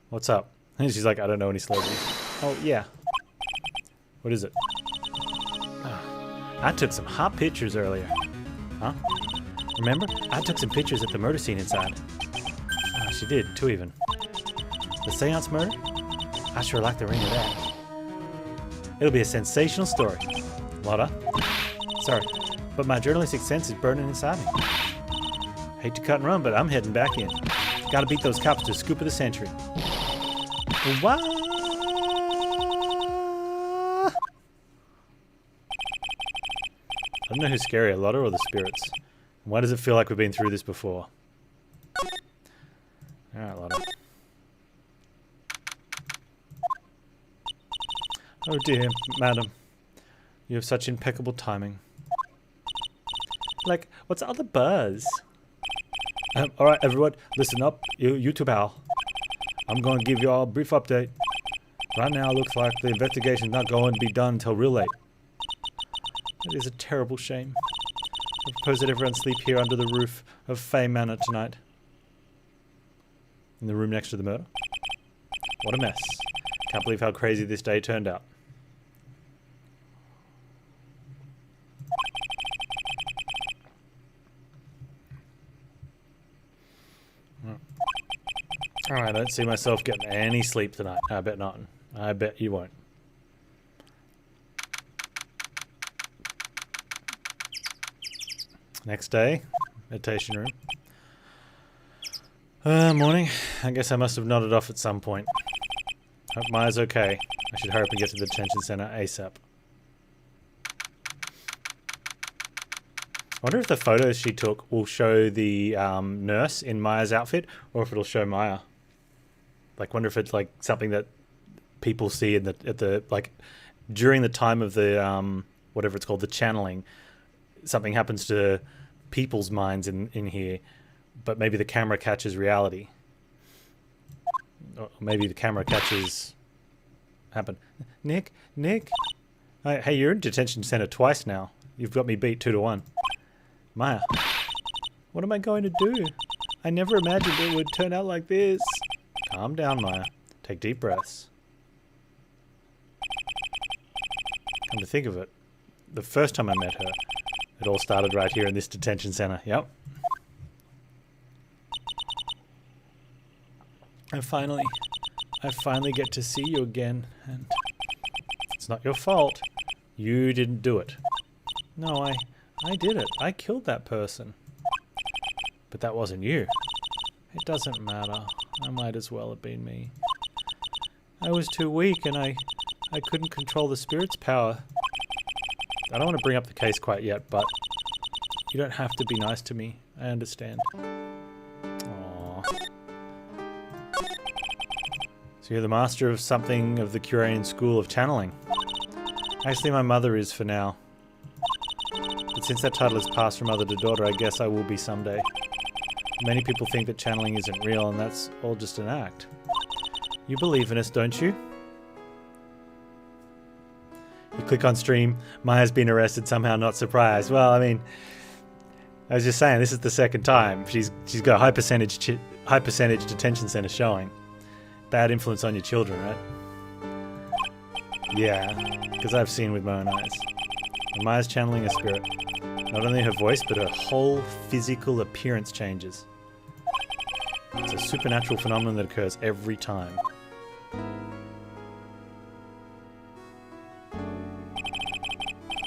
What's up? And she's like, I don't know any celebrities. Oh, yeah. What is it? I took some hot pictures earlier. Huh? Remember? I took some pictures at the murder scene inside. Oh, she did, too even. The seance murder? I sure like the ring of that. It'll be a sensational story. Lotta? Sorry, but my journalistic sense is burning inside me. Hate to cut and run, but I'm heading back in. Gotta beat those cops to the scoop of the century. What? I don't know who's scarier, Lotta or the spirits. Why does it feel like we've been through this before? Alright, Lotta. Oh dear, madam. You have such impeccable timing. Like, what's all the buzz? Alright, everyone, listen up. You two pal. I'm going to give you all a brief update. Right now, it looks like the investigation's not going to be done until real late. It is a terrible shame. I propose that everyone sleep here under the roof of Fay Manor tonight. In the room next to the murder. What a mess. Can't believe how crazy this day turned out. I don't see myself getting any sleep tonight. I bet not. I bet you won't. Next day, meditation room. Morning. I guess I must have nodded off at some point. Hope Maya's okay. I should hurry up and get to the detention center ASAP. I wonder if the photos she took will show the nurse in Maya's outfit, or if it'll show Maya. Like, wonder if it's like something that people see in the like during the time of the whatever it's called, the channeling. Something happens to people's minds in here, but maybe the camera catches reality. Or maybe the camera catches happen. Nick, hey, you're in detention center twice now. You've got me beat 2-1. Maya, what am I going to do? I never imagined it would turn out like this. Calm down, Maya. Take deep breaths. Come to think of it, the first time I met her, it all started right here in this detention center. Yep. I finally get to see you again, and it's not your fault. You didn't do it. No, I did it. I killed that person. But that wasn't you. It doesn't matter. I might as well have been me. I was too weak and I couldn't control the spirit's power. I don't want to bring up the case quite yet, but you don't have to be nice to me. I understand. Aww. So you're the master of something of the Curian school of channeling. Actually, my mother is for now. But since that title has passed from mother to daughter, I guess I will be someday. Many people think that channeling isn't real, and that's all just an act. You believe in us, don't you? You click on stream, Maya's been arrested, somehow not surprised. Well, I mean, I was just saying, this is the second time. She's got a high percentage detention center showing. Bad influence on your children, right? Yeah, because I've seen with my own eyes. And Maya's channeling a spirit. Not only her voice, but her whole physical appearance changes. It's a supernatural phenomenon that occurs every time.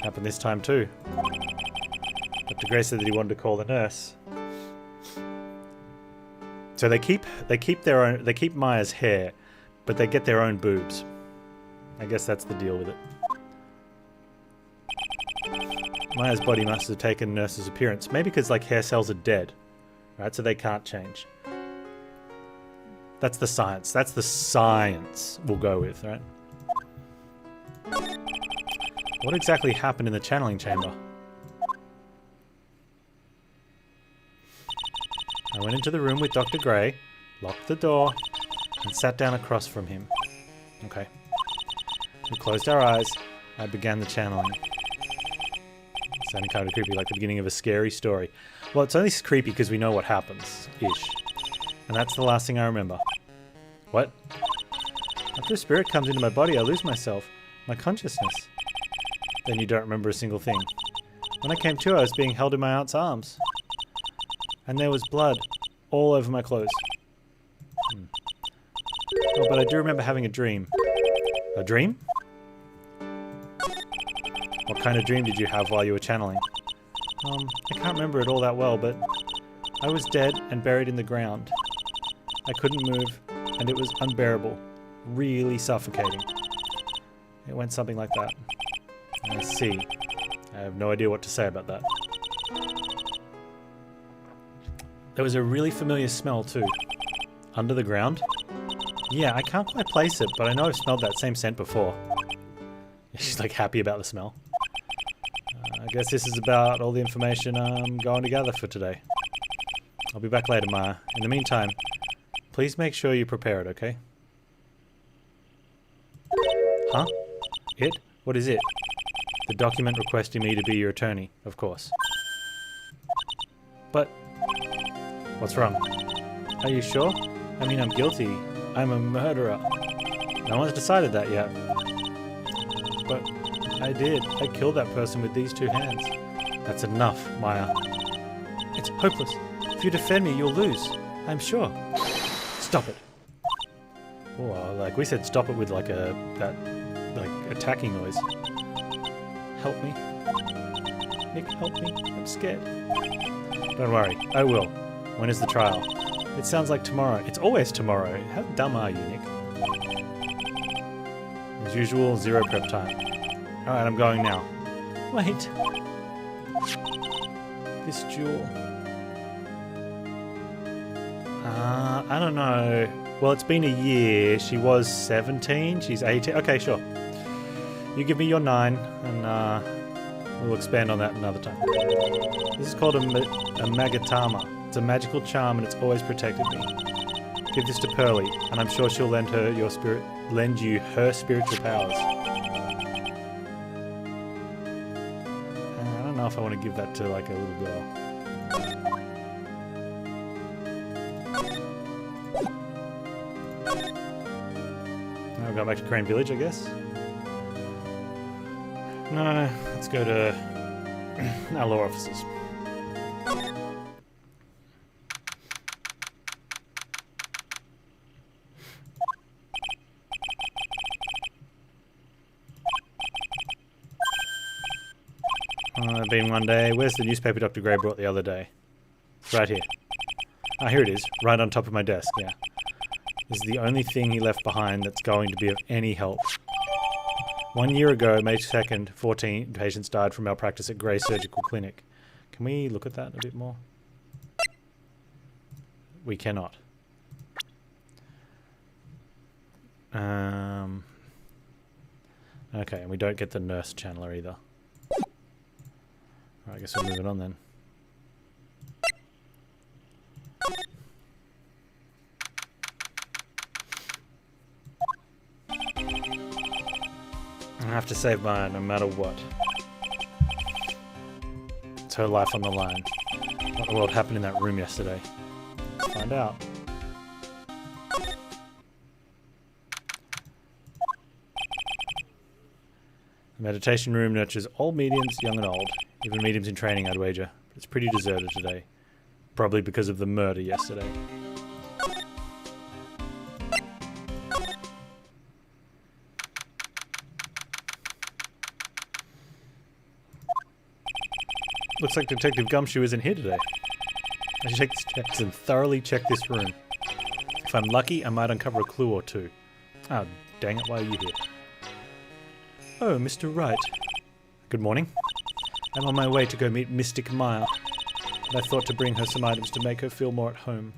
Happened this time too. Dr. Gray said that he wanted to call the nurse. So they keep Maya's hair, but they get their own boobs. I guess that's the deal with it. Maya's body must have taken nurse's appearance. Maybe because like hair cells are dead. Right, so they can't change. That's the science. That's the science we'll go with, right? What exactly happened in the channeling chamber? I went into the room with Dr. Gray, locked the door, and sat down across from him. Okay. We closed our eyes. I began the channeling. Sounding kind of creepy, like the beginning of a scary story. Well, it's only creepy because we know what happens, ish. And that's the last thing I remember. What? After a spirit comes into my body, I lose myself, my consciousness. Then you don't remember a single thing. When I came to, I was being held in my aunt's arms. And there was blood all over my clothes. Oh, but I do remember having a dream. A dream? What kind of dream did you have while you were channeling? I can't remember it all that well, but I was dead and buried in the ground. I couldn't move, and it was unbearable. Really suffocating. It went something like that. I see. I have no idea what to say about that. There was a really familiar smell, too. Under the ground? Yeah, I can't quite place it, but I know I've smelled that same scent before. She's like happy about the smell. I guess this is about all the information I'm going to gather for today. I'll be back later, Maya. In the meantime, please make sure you prepare it, okay? Huh? It? What is it? The document requesting me to be your attorney, of course. But... what's wrong? Are you sure? I mean, I'm guilty. I'm a murderer. No one's decided that yet. But I did. I killed that person with these two hands. That's enough, Maya. It's hopeless. If you defend me, you'll lose. I'm sure. Stop it. Oh, like we said, stop it with like that attacking noise. Help me. Nick, help me. I'm scared. Don't worry. I will. When is the trial? It sounds like tomorrow. It's always tomorrow. How dumb are you, Nick? As usual, 0 prep time. Alright, I'm going now. Wait. This jewel. I don't know. Well, it's been a year. She was 17. She's 18. Okay, sure. You give me your 9, and we'll expand on that another time. This is called a Magatama. It's a magical charm, and it's always protected me. Give this to Pearly, and I'm sure she'll lend you her spiritual powers. I don't know if I want to give that to like a little girl. Now we'll go back to Crane Village, I guess. No, let's go to our law offices. Been one day. Where's the newspaper Dr. Gray brought the other day? It's right here. Ah, here it is. Right on top of my desk, yeah. This is the only thing he left behind that's going to be of any help. 1 year ago, May 2nd, 14 patients died from malpractice at Gray Surgical Clinic. Can we look at that a bit more? We cannot. Okay, and we don't get the nurse channeler either. I guess we're moving on then. I have to save Maya no matter what. It's her life on the line. What in the world happened in that room yesterday? Let's find out. The meditation room nurtures all mediums, young and old. Even mediums in training, I'd wager. But it's pretty deserted today. Probably because of the murder yesterday. Looks like Detective Gumshoe isn't here today. I should take the steps and thoroughly check this room. If I'm lucky, I might uncover a clue or two. Oh, dang it, why are you here? Oh, Mr. Wright. Good morning. I'm on my way to go meet Mystic Maya, and I thought to bring her some items to make her feel more at home.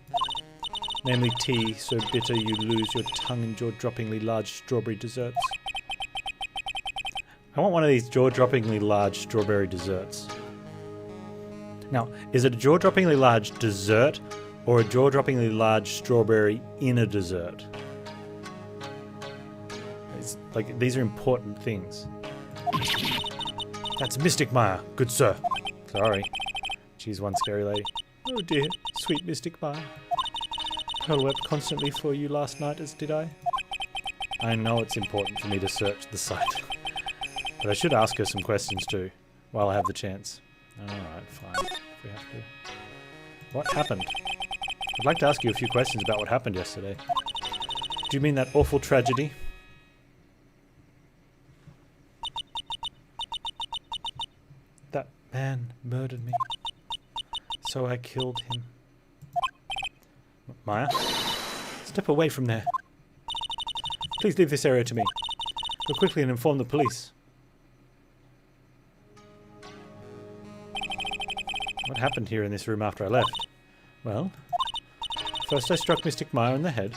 Namely tea, so bitter you lose your tongue in jaw-droppingly large strawberry desserts. I want one of these jaw-droppingly large strawberry desserts. Now, is it a jaw-droppingly large dessert or a jaw-droppingly large strawberry in a dessert? It's like, these are important things. That's Mystic Maya, good sir. Sorry. She's one scary lady. Oh dear, sweet Mystic Maya. Pearl wept constantly for you last night, as did I. I know it's important for me to search the site. But I should ask her some questions too, while I have the chance. Alright, fine. If we have to. What happened? I'd like to ask you a few questions about what happened yesterday. Do you mean that awful tragedy? That man murdered me. So I killed him. Maya? Step away from there. Please leave this area to me. Go quickly and inform the police. What happened here in this room after I left? Well, first I struck Mystic Maya in the head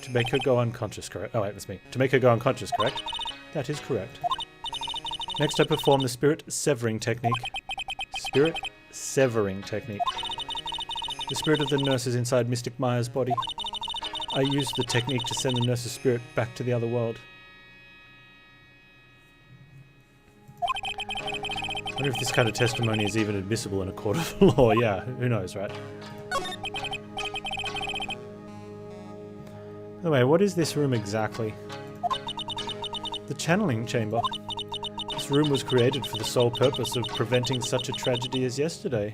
to make her go unconscious, correct? Oh wait, that's me. To make her go unconscious, correct? That is correct. Next I performed the spirit severing technique. Spirit severing technique. The spirit of the nurse is inside Mystic Maya's body. I used the technique to send the nurse's spirit back to the other world. I wonder if this kind of testimony is even admissible in a court of law. Yeah, who knows, right? Anyway, what is this room exactly? The channeling chamber. This room was created for the sole purpose of preventing such a tragedy as yesterday.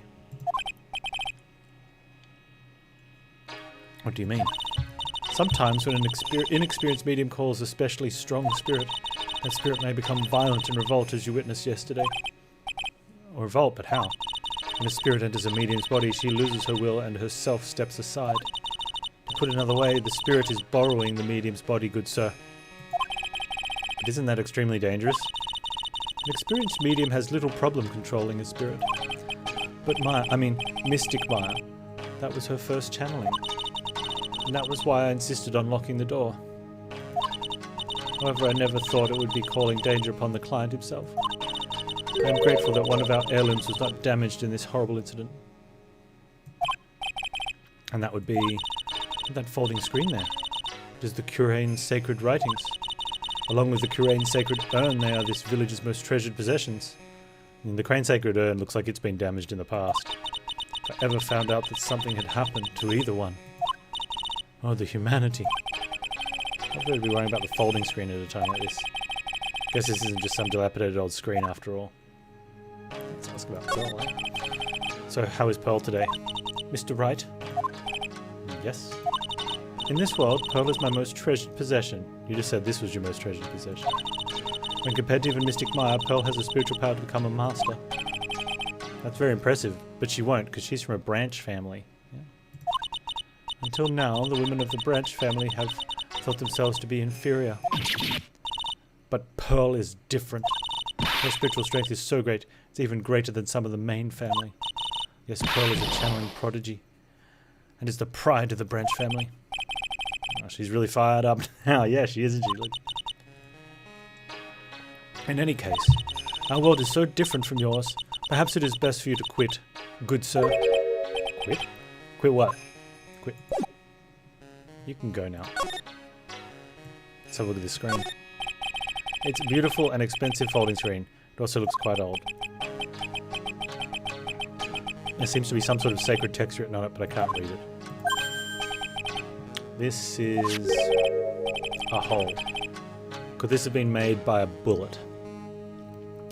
What do you mean? Sometimes when an inexperienced medium calls a especially strong spirit, that spirit may become violent and revolt as you witnessed yesterday. Or revolt, but how? When a spirit enters a medium's body, she loses her will and her self steps aside. To put it another way, the spirit is borrowing the medium's body, good sir. But isn't that extremely dangerous? An experienced medium has little problem controlling a spirit. But Mystic Maya, that was her first channeling. And that was why I insisted on locking the door. However, I never thought it would be calling danger upon the client himself. I am grateful that one of our heirlooms was not damaged in this horrible incident. And that would be that folding screen there. It is the Curane's sacred writings. Along with the Curane's sacred urn, they are this village's most treasured possessions. And the Crane sacred urn looks like it's been damaged in the past. If I ever found out that something had happened to either one. Oh, the humanity. I'd really be worrying about the folding screen at a time like this. Guess this isn't just some dilapidated old screen after all. Let's ask about Pearl, eh? So, how is Pearl today? Mr. Wright? Yes? In this world, Pearl is my most treasured possession. You just said this was your most treasured possession. When compared to even Mystic Maya, Pearl has the spiritual power to become a master. That's very impressive, but she won't, because she's from a branch family. Yeah. Until now, the women of the branch family have thought themselves to be inferior. But Pearl is different. Her spiritual strength is so great, it's even greater than some of the main family. Yes, Pearl is a channeling prodigy, and is the pride of the branch family. Oh, she's really fired up now. Yeah, she is, isn't she? Look. In any case, our world is so different from yours. Perhaps it is best for you to quit, good sir. Quit? Quit what? Quit. You can go now. Let's have a look at this screen. It's a beautiful and expensive folding screen. It also looks quite old. There seems to be some sort of sacred text written on it, but I can't read it. This is a hole. Could this have been made by a bullet?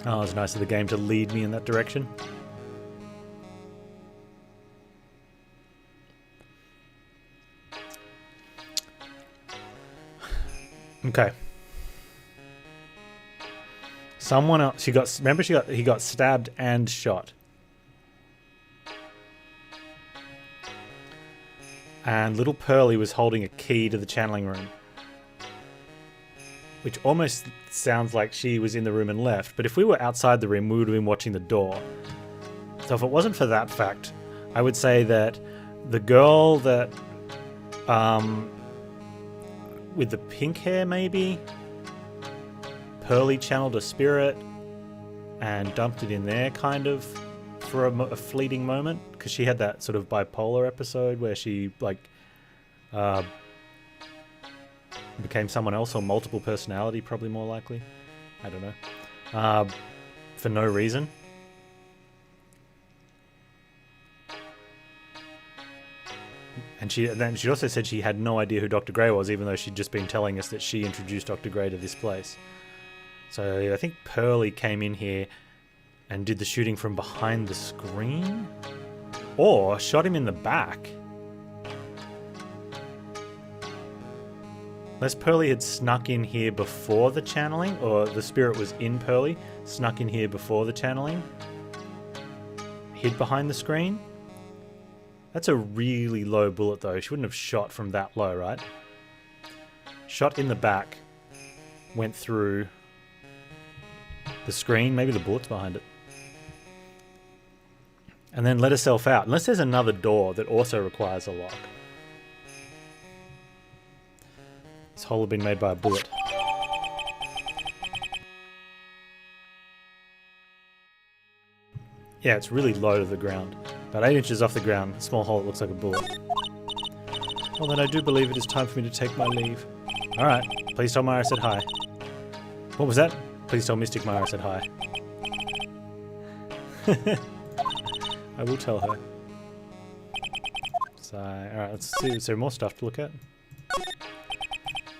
Oh, it's nice of the game to lead me in that direction. Okay. Someone else. He got stabbed and shot. And little Pearly was holding a key to the channeling room. Which almost sounds like she was in the room and left. But if we were outside the room, we would have been watching the door. So if it wasn't for that fact, I would say that the girl that... with the pink hair, maybe? Pearly channeled a spirit and dumped it in there, kind of, for a fleeting moment. Because she had that sort of bipolar episode where she, like... became someone else, or multiple personality, probably more likely. I don't know. For no reason. And then she also said she had no idea who Dr. Gray was, even though she'd just been telling us that she introduced Dr. Gray to this place. So I think Pearly came in here and did the shooting from behind the screen? Or shot him in the back. Unless Pearly had snuck in here before the channeling, or the spirit was in Pearly, snuck in here before the channeling, hid behind the screen. That's a really low bullet though. She wouldn't have shot from that low, right? Shot in the back, went through the screen, maybe the bullet's behind it, and then let herself out. Unless there's another door that also requires a lock. This hole had been made by a bullet. Yeah, it's really low to the ground. About 8 inches off the ground, a small hole that looks like a bullet. Well then I do believe it is time for me to take my leave. Alright, please tell Myra I said hi. What was that? Please tell Mystic Myra I said hi. I will tell her. So, alright, let's see, is there more stuff to look at?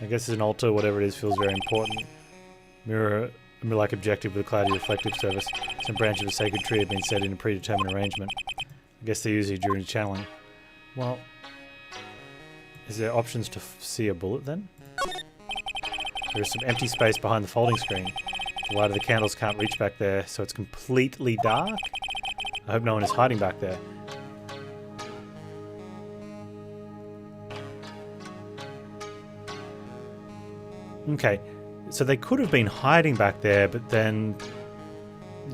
I guess it's an altar, whatever it is, feels very important. Mirror-like objective with a cloudy reflective surface. Some branch of a sacred tree had been set in a predetermined arrangement. I guess they use it during channeling. Well, is there options to see a bullet then? There is some empty space behind the folding screen. The light of the candles can't reach back there, so it's completely dark. I hope no one is hiding back there. Okay, so they could have been hiding back there, but then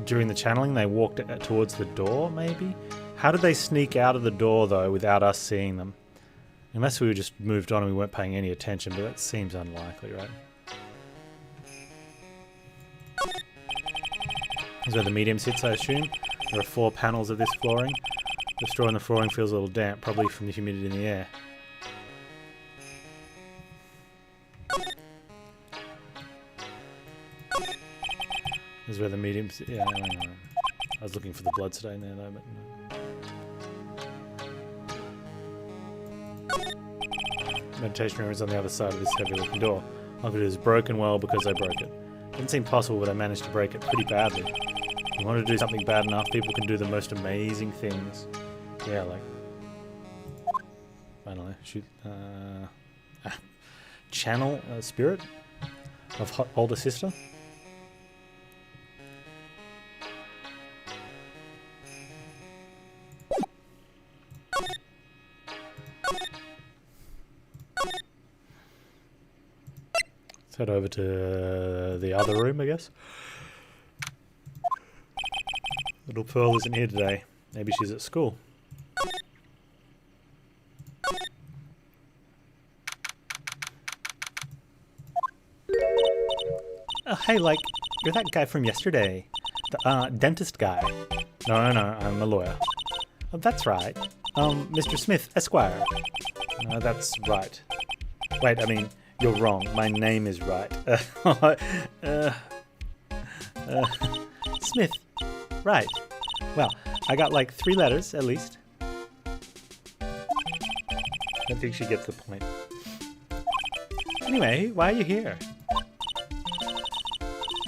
during the channeling they walked towards the door, maybe? How did they sneak out of the door, though, without us seeing them? Unless we were just moved on and we weren't paying any attention, but that seems unlikely, right? This is where the medium sits, I assume. There are 4 panels of this flooring. The straw in the flooring feels a little damp, probably from the humidity in the air. This is where the medium sits. Yeah, I was looking for the blood stain there, though, but no. Meditation room is on the other side of this heavy-looking door. Look, it is broken well because I broke it. Didn't seem possible, but I managed to break it pretty badly. If you want to do something bad enough, people can do the most amazing things. Yeah, like... I don't know, shoot... channel a spirit of older sister? Head over to the other room, I guess. Little Pearl isn't here today. Maybe she's at school. Oh, hey, like, you're that guy from yesterday. The, dentist guy. No, I'm a lawyer. Oh, that's right. Mr. Smith, Esquire. No, that's right. Wait, I mean... You're wrong. My name is right. Smith. Right. Well, I got like 3 letters, at least. I think she gets the point. Anyway, why are you here?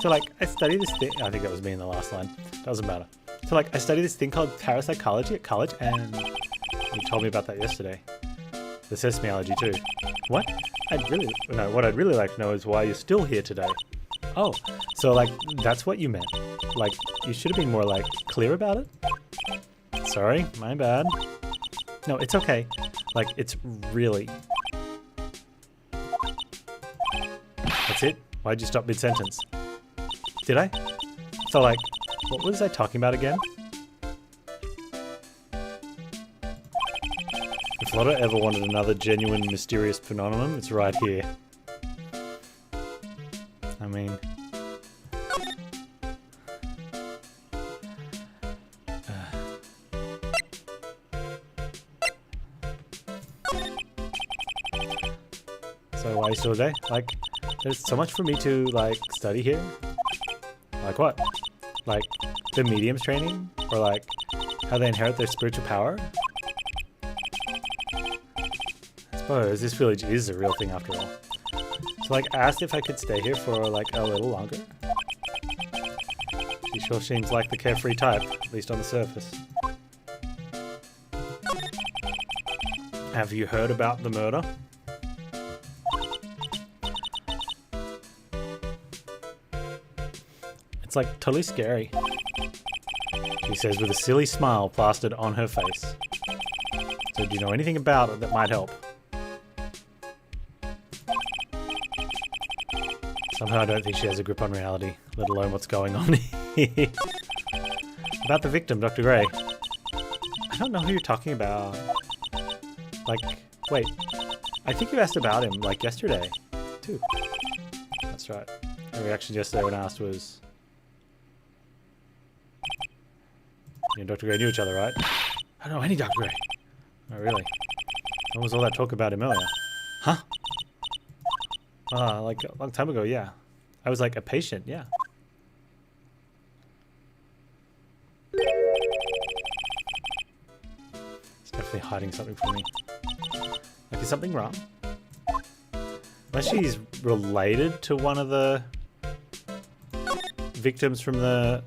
So, like, I study this thing... I think that was me in the last line. Doesn't matter. So, like, I study this thing called parapsychology at college, and you told me about that yesterday. The sesame allergy, too. What? What I'd really like to know is why you're still here today. Oh, so like, that's what you meant. Like, you should have been more like, clear about it? Sorry, my bad. No, it's okay. Like, it's really... That's it? Why'd you stop mid-sentence? Did I? So, like, what was I talking about again? If Lotta ever wanted another genuine mysterious phenomenon, it's right here. I mean... So why are you still there? Like, there's so much for me to, like, study here. Like what? Like, the mediums training? Or, like, how they inherit their spiritual power? I suppose this village is a real thing after all. So, like, I asked if I could stay here for, like, a little longer. She sure seems like the carefree type, at least on the surface. Have you heard about the murder? It's like totally scary, she says with a silly smile plastered on her face. So do you know anything about it that might help? Somehow I don't think she has a grip on reality, let alone what's going on here. About the victim, Dr. Gray. I don't know who you're talking about. Like, wait, I think you asked about him, like, yesterday, too. That's right. Her reaction yesterday when asked was... You and Dr. Gray knew each other, right? I don't know any Dr. Gray. Oh, really? When was all that talk about him earlier? Huh? Like a long time ago, yeah. I was like a patient, yeah. It's definitely hiding something from me. Like, is something wrong? Unless she's related to one of the victims from the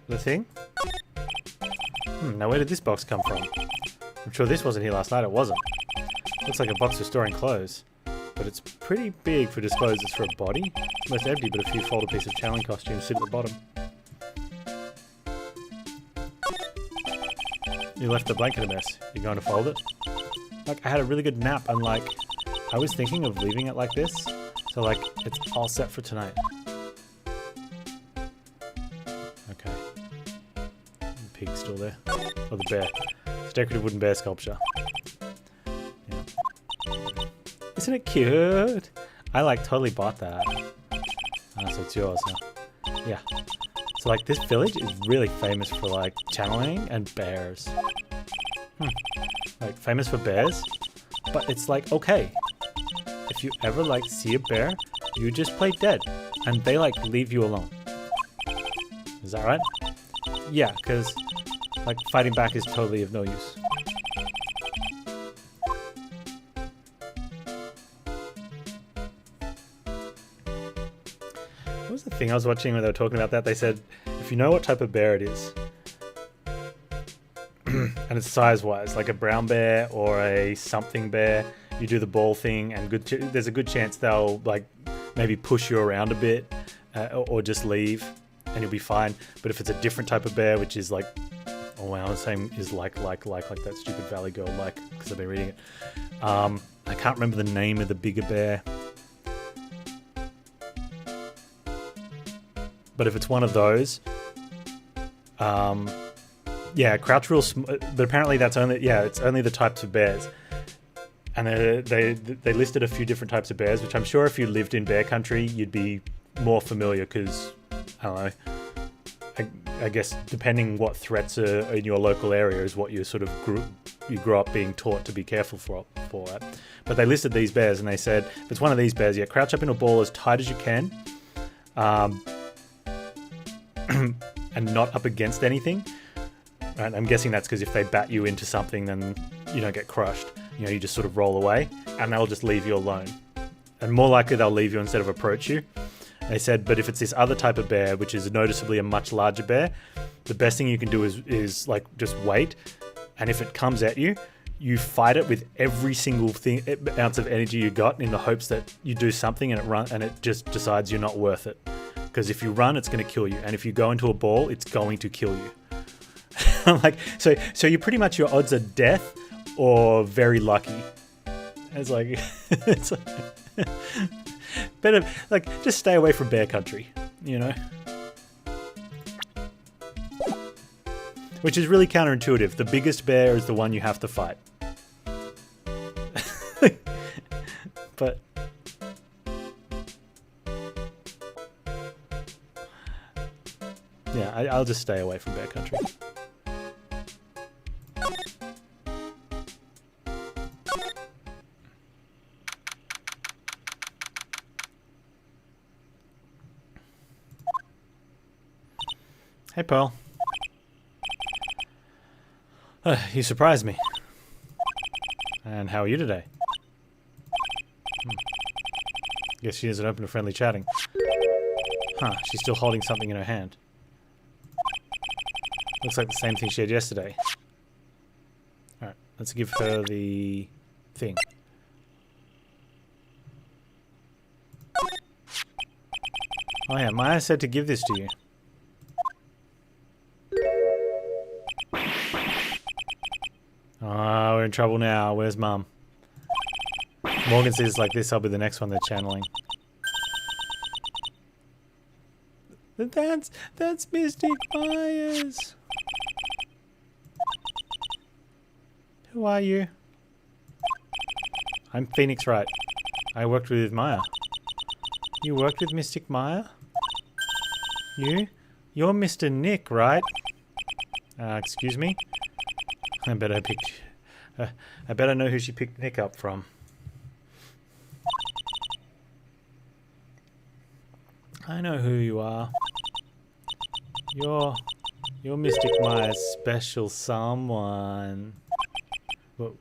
thing? Now where did this box come from? I'm sure this wasn't here last night, it wasn't. Looks like a box for storing clothes. But it's pretty big for disclosures for a body. It's almost empty, but a few folded pieces of channeling costumes sit at the bottom. You left the blanket a mess. You going to fold it? Like, I had a really good nap, and like, I was thinking of leaving it like this. So like, it's all set for tonight. Okay. The pig's still there. Oh, the bear. It's a decorative wooden bear sculpture. Yeah. Isn't it cute? I like totally bought that. So it's yours, huh? Yeah. So like, this village is really famous for like channeling and bears. Like, famous for bears, but it's like, okay, if you ever like see a bear, you just play dead and they like leave you alone. Is that right? Yeah, because like fighting back is totally of no use. What was the thing I was watching when they were talking about that? They said, if you know what type of bear it is, and it's size-wise, like a brown bear or a something bear, you do the ball thing, and there's a good chance they'll like maybe push you around a bit, or just leave, and you'll be fine. But if it's a different type of bear, which is like, oh wow, the same is like that stupid Valley Girl, like, because I've been reading it. I can't remember the name of the bigger bear. But if it's one of those, yeah, crouch rule, but apparently that's only, yeah, it's only the types of bears. And they listed a few different types of bears, which I'm sure if you lived in bear country, you'd be more familiar because, I don't know, I guess depending what threats are in your local area is what you sort of grew up being taught to be careful for it. But they listed these bears and they said, if it's one of these bears, yeah, crouch up in a ball as tight as you can, and not up against anything. Right? I'm guessing that's because if they bat you into something, then you don't get crushed. You know, you just sort of roll away, and they'll just leave you alone. And more likely they'll leave you instead of approach you. They said, but if it's this other type of bear, which is noticeably a much larger bear, the best thing you can do is like just wait. And if it comes at you, you fight it with every single ounce of energy you got, in the hopes that you do something and it just decides you're not worth it. Because if you run, it's going to kill you, and if you go into a ball, it's going to kill you. Like, so you pretty much, your odds are death or very lucky. It's like, it's like better, like, just stay away from bear country, you know? Which is really counterintuitive. The biggest bear is the one you have to fight. But yeah, I'll just stay away from bear country. Hey, Pearl. You surprised me. And how are you today? Guess she isn't open to friendly chatting. Huh, she's still holding something in her hand. Looks like the same thing she had yesterday. Alright, let's give her the thing. Oh yeah, Maya said to give this to you. Oh, we're in trouble now. Where's Mum? Morgan says like this, I'll be the next one they're channeling. That's Mystic Myers. Who are you? I'm Phoenix Wright. I worked with Maya. You worked with Mystic Maya? You? You're Mr. Nick, right? Excuse me? I bet I know who she picked Nick up from. I know who you are. You're Mystic Maya's special someone. What?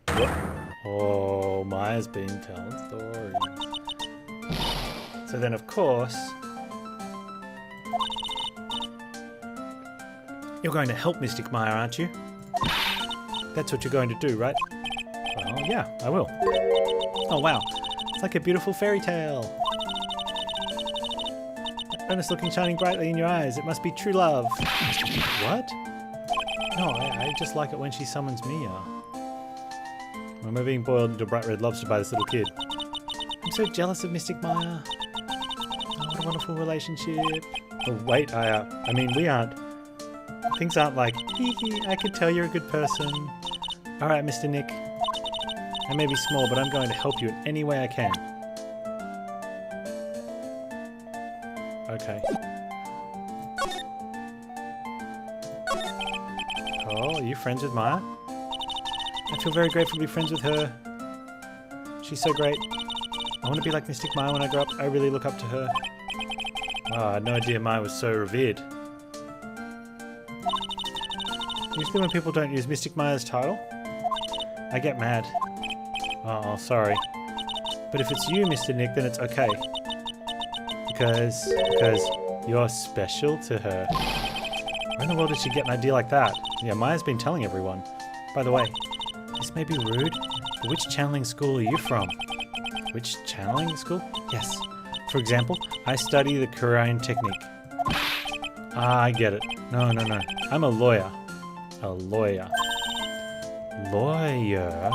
Oh, Maya's been telling stories. So then, of course, you're going to help Mystic Maya, aren't you? That's what you're going to do, right? Well, yeah, I will. Oh, wow. It's like a beautiful fairy tale. Earnest looking shining brightly in your eyes. It must be true love. What? No, I just like it when she summons Mia. When we're being boiled into bright red lobster by this little kid. I'm so jealous of Mystic Maya. Oh, what a wonderful relationship. Oh, wait, I mean, we aren't. Things aren't like, hee hee, I could tell you're a good person. Alright, Mr. Nick. I may be small, but I'm going to help you in any way I can. Okay. Oh, are you friends with Maya? I feel very grateful to be friends with her. She's so great. I want to be like Mystic Maya when I grow up. I really look up to her. Oh, I had no idea Maya was so revered. Usually when people don't use Mystic Maya's title, I get mad. Oh, sorry. But if it's you, Mr. Nick, then it's okay. Because you're special to her. Where in the world did she get an idea like that? Yeah, Maya's been telling everyone. By the way, this may be rude, but which channeling school are you from? Which channeling school? Yes. For example, I study the Korean technique. Ah, I get it. No. I'm a lawyer. A lawyer. Lawyer?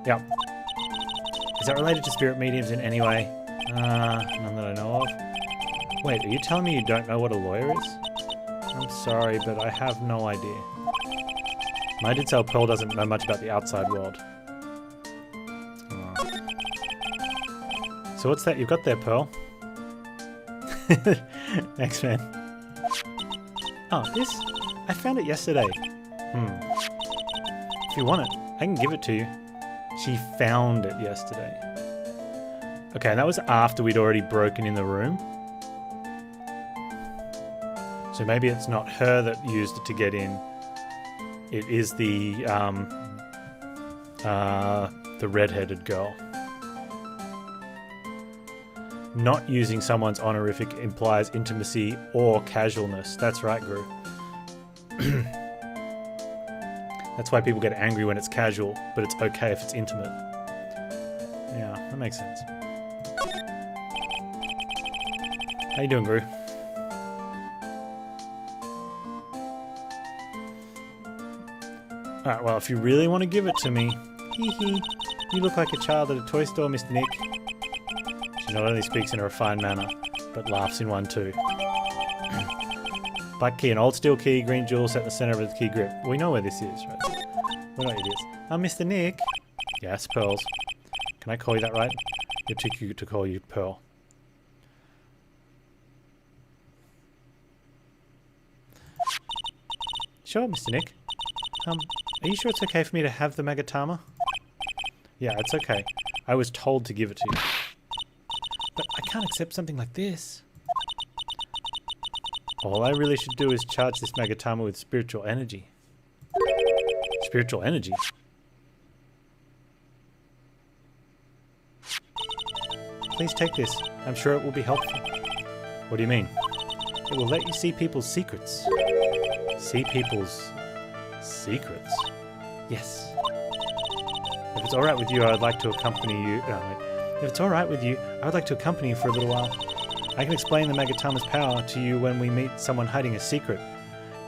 Yep. Is that related to spirit mediums in any way? None that I know of. Wait, are you telling me you don't know what a lawyer is? I'm sorry, but I have no idea. I did tell Pearl doesn't know much about the outside world. Oh. So what's that you've got there, Pearl? Thanks, man. Oh, this? I found it yesterday. If you want it, I can give it to you. She found it yesterday. Okay, and that was after we'd already broken in the room. So maybe it's not her that used it to get in. It is the red-headed girl. Not using someone's honorific implies intimacy or casualness. That's right, Gru. That's why people get angry when it's casual, but it's okay if it's intimate. Yeah, that makes sense. How you doing, Gru? Alright, well, if you really want to give it to me, Hee hee. You look like a child at a toy store, Mr. Nick. She not only speaks in a refined manner, but laughs in one too. Black key, an old steel key, green jewel set in the center of the key grip. We know where this is, right? We're not idiots. Mr. Nick. Yes, Pearls. Can I call you that, right? You're too cute to call you Pearl. Sure, Mr. Nick. Are you sure it's okay for me to have the Magatama? Yeah, it's okay. I was told to give it to you. But I can't accept something like this. All I really should do is charge this Magatama with spiritual energy. Spiritual energy? Please take this. I'm sure it will be helpful. What do you mean? It will let you see people's secrets. See people's secrets? Yes. If it's alright with you, I would like to accompany you... if it's alright with you, I would like to accompany you for a little while. I can explain the Magatama's power to you when we meet someone hiding a secret.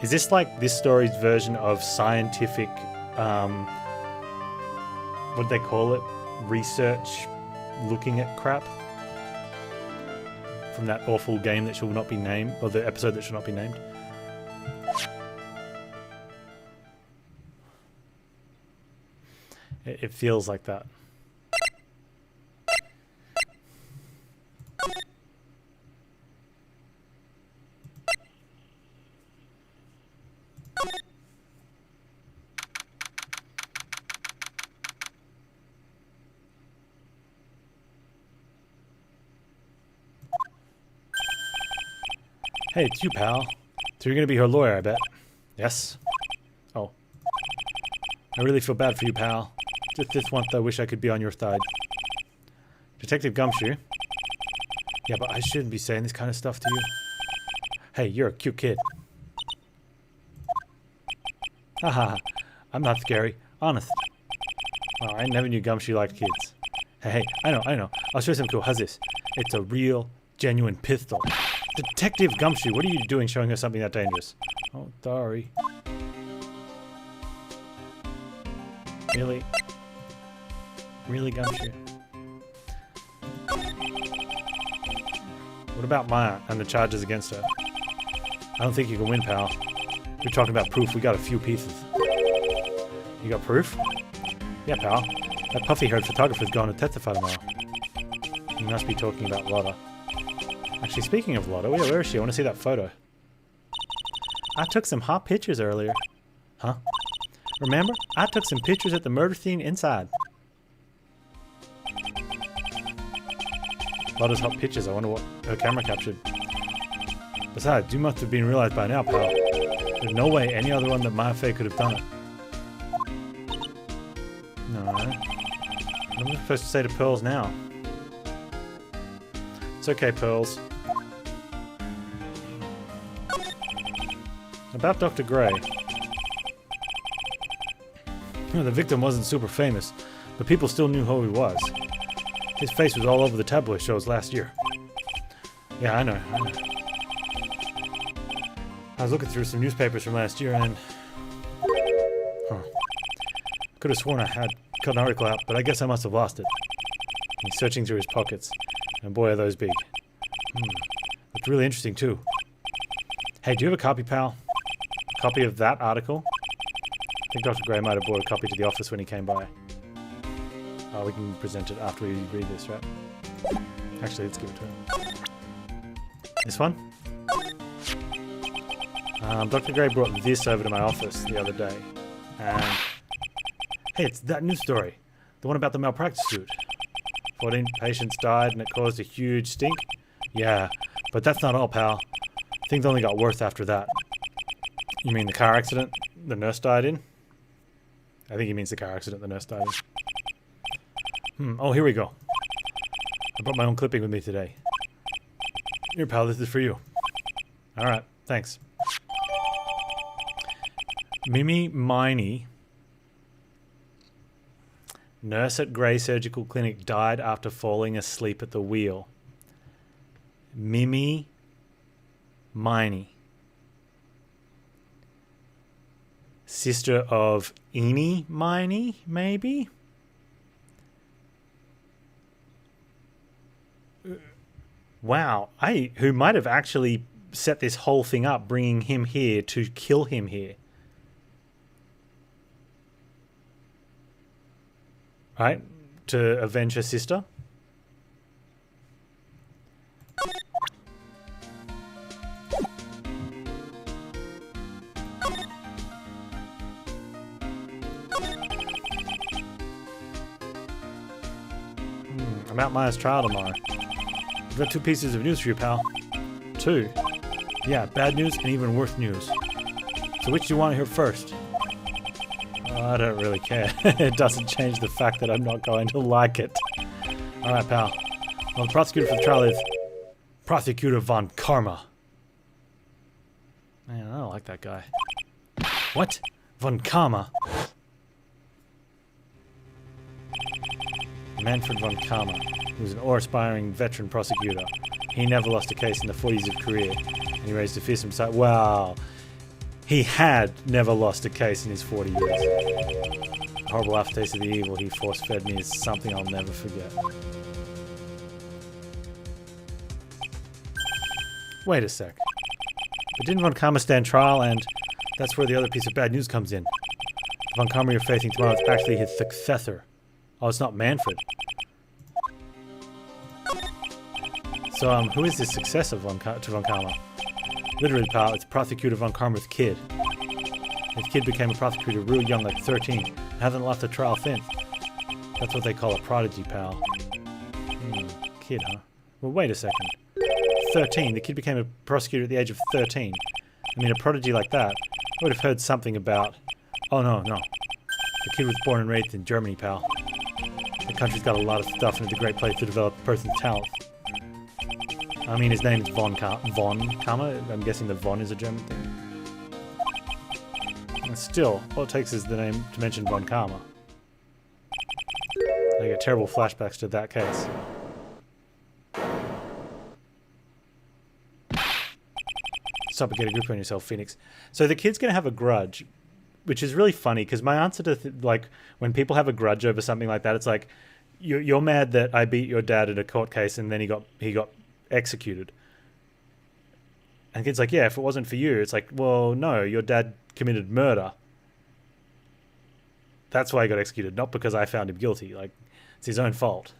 Is this like this story's version of scientific... what do they call it? Research looking at crap? From that awful game that shall not be named, or the episode that shall not be named. It feels like that. Hey, it's you, pal. So you're gonna be her lawyer, I bet. Yes? Oh. I really feel bad for you, pal. Just this once I wish I could be on your side. Detective Gumshoe? Yeah, but I shouldn't be saying this kind of stuff to you. Hey, you're a cute kid. Haha, I'm not scary. Honest. Oh, I never knew Gumshoe liked kids. Hey, I know. I'll show you something cool. How's this? It's a real, genuine pistol. Detective Gumshoe, what are you doing showing her something that dangerous? Oh, sorry. Really? Really, Gumshoe? What about Maya and the charges against her? I don't think you can win, pal. You're talking about proof. We got a few pieces. You got proof? Yeah, pal. That puffy-haired photographer's going to testify tomorrow. You must be talking about Lotta. Actually, speaking of Lotta, where is she? I want to see that photo. I took some hot pictures earlier. Huh? Remember? I took some pictures at the murder scene inside. Lotta's hot pictures. I wonder what her camera captured. Besides, you must have been realized by now, pal. There's no way any other one than Mafe could have done it. No. What am I supposed to say to Pearls now? It's okay, Pearls. About Dr. Gray. The victim wasn't super famous, but people still knew who he was. His face was all over the tabloid shows last year. Yeah, I know. I was looking through some newspapers from last year and... Could have sworn I had cut an article out, but I guess I must have lost it. He's searching through his pockets, and boy are those big. Looked really interesting too. Hey, do you have a copy, pal? Copy of that article? I think Dr. Gray might have brought a copy to the office when he came by. We can present it after we read this, right? Actually, let's give it to him. This one? Dr. Gray brought this over to my office the other day. And... Hey, it's that news story. The one about the malpractice suit. 14 patients died and it caused a huge stink? Yeah, but that's not all, pal. Things only got worse after that. You mean the car accident the nurse died in? I think he means the car accident the nurse died in. Oh, here we go. I brought my own clipping with me today. Here, pal, this is for you. Alright, thanks. Mimi Miney, nurse at Gray Surgical Clinic, died after falling asleep at the wheel. Mimi Miney. Sister of Eenie Miney, maybe? Wow, who might have actually set this whole thing up, bringing him here to kill him here. Right? To avenge her sister. I'm at Maya's trial tomorrow. I've got 2 pieces of news for you, pal. 2? Yeah, bad news and even worse news. So which do you want to hear first? I don't really care. It doesn't change the fact that I'm not going to like it. Alright, pal. Well, the prosecutor for the trial is Prosecutor von Karma. Man, I don't like that guy. What? Von Karma? Manfred von Karma. He was an awe-inspiring veteran prosecutor. He never lost a case in the 40 years of career. And he raised a fearsome sight. Wow. He had never lost a case in his 40 years. The horrible aftertaste of the evil he force-fed me is something I'll never forget. Wait a sec. But didn't von Karma stand trial, and that's where the other piece of bad news comes in. The von Karma you're facing tomorrow is actually his successor. Oh, it's not Manfred. So, who is the successor to von Karma? Literally, pal, it's Prosecutor von Karma's kid. His kid became a prosecutor real young, like 13, and hasn't left the trial since. That's what they call a prodigy, pal. Kid, huh? Well, wait a second. 13? The kid became a prosecutor at the age of 13. I mean, a prodigy like that, I would have heard something about... Oh, no. The kid was born and raised in Germany, pal. The country's got a lot of stuff and it's a great place to develop a person's talents. I mean, his name is von Karma. I'm guessing the von is a German thing. And still, all it takes is the name to mention von Karma. I get terrible flashbacks to that case. Stop and get a grip on yourself, Phoenix. So the kid's going to have a grudge, which is really funny, because my answer to, like, when people have a grudge over something like that, it's like, you're mad that I beat your dad in a court case and then he got executed. And the kid's like, yeah, if it wasn't for you. It's like, well, no, your dad committed murder. That's why he got executed, not because I found him guilty. Like, it's his own fault.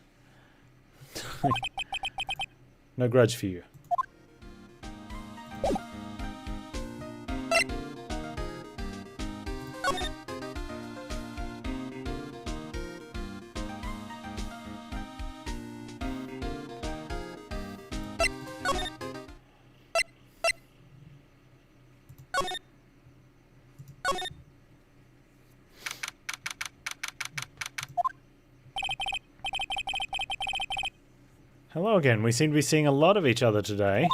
No grudge for you. Hello again. We seem to be seeing a lot of each other today.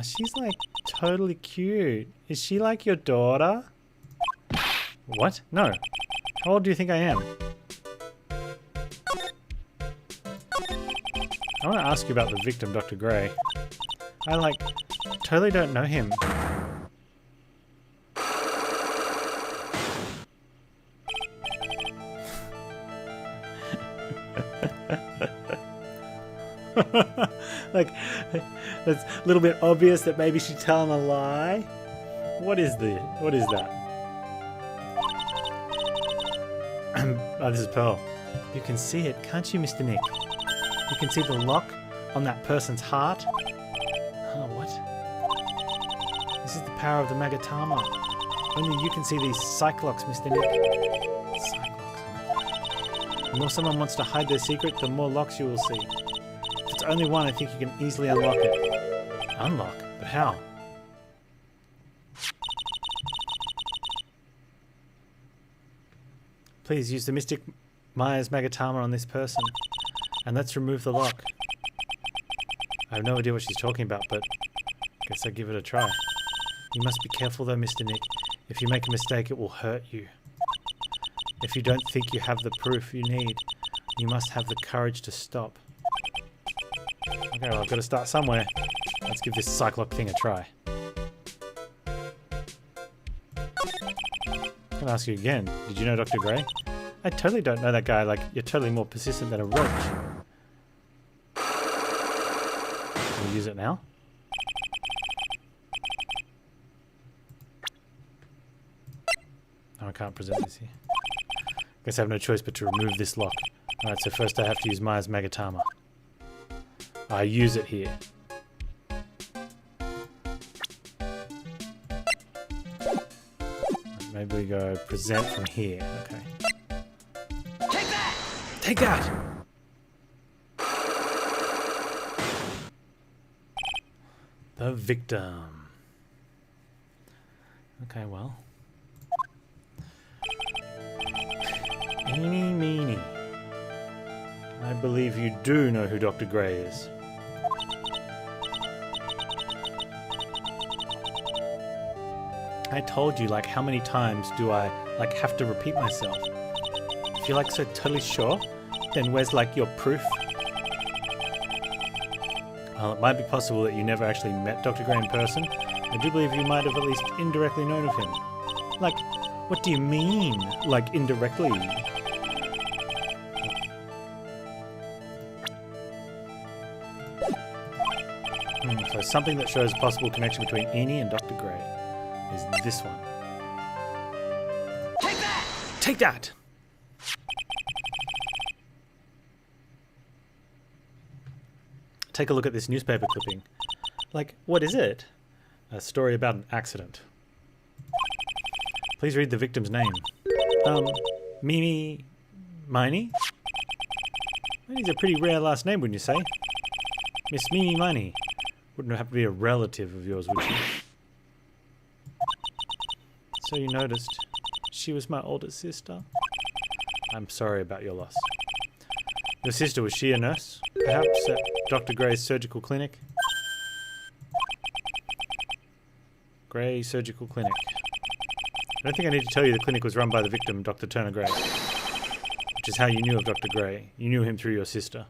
She's like totally cute. Is she like your daughter? What? No. How old do you think I am? I want to ask you about the victim, Dr. Gray. I like totally don't know him. Like, it's a little bit obvious that maybe she's telling a lie. What is that? Oh, this is Pearl. You can see it, can't you, Mr. Nick? You can see the lock on that person's heart. Oh, what? This is the power of the Magatama. Only you can see these Cyclocks, Mr. Nick. Cyclocks. The more someone wants to hide their secret, the more locks you will see. If it's only one, I think you can easily unlock it. Unlock? But how? Please use the Mystic Maya's Magatama on this person. And let's remove the lock. I have no idea what she's talking about, but I guess I'll give it a try. You must be careful though, Mr. Nick. If you make a mistake, it will hurt you. If you don't think you have the proof you need, you must have the courage to stop. Okay, well, I've got to start somewhere. Let's give this Cyclock thing a try. I'm gonna ask you again. Did you know Dr. Gray? I totally don't know that guy. Like, you're totally more persistent than a roach. Can we use it now? Oh, I can't present this here. Guess I have no choice but to remove this lock. Alright, so first I have to use Maya's Magatama. I use it here. Maybe we go present from here. Okay. Take that! Take that! The victim. Okay, well. Eeny, meeny. I believe you do know who Dr. Gray is. I told you, like, how many times do I, like, have to repeat myself? If you're, like, so totally sure, then where's, like, your proof? Well, it might be possible that you never actually met Dr. Gray in person. I do believe you might have at least indirectly known of him. Like, what do you mean, like, indirectly? So something that shows a possible connection between Eni and Dr. Gray is this one. Take that! Take that! Take a look at this newspaper clipping. Like, what is it? A story about an accident. Please read the victim's name. Mimi... Miney? Miney's a pretty rare last name, wouldn't you say? Miss Mimi Miney. Wouldn't have to be a relative of yours, would she? So you noticed. She was my older sister. I'm sorry about your loss. Your sister, was she a nurse? Perhaps at Dr. Gray's surgical clinic? Gray Surgical Clinic. I don't think I need to tell you the clinic was run by the victim, Dr. Turner Gray. Which is how you knew of Dr. Gray. You knew him through your sister.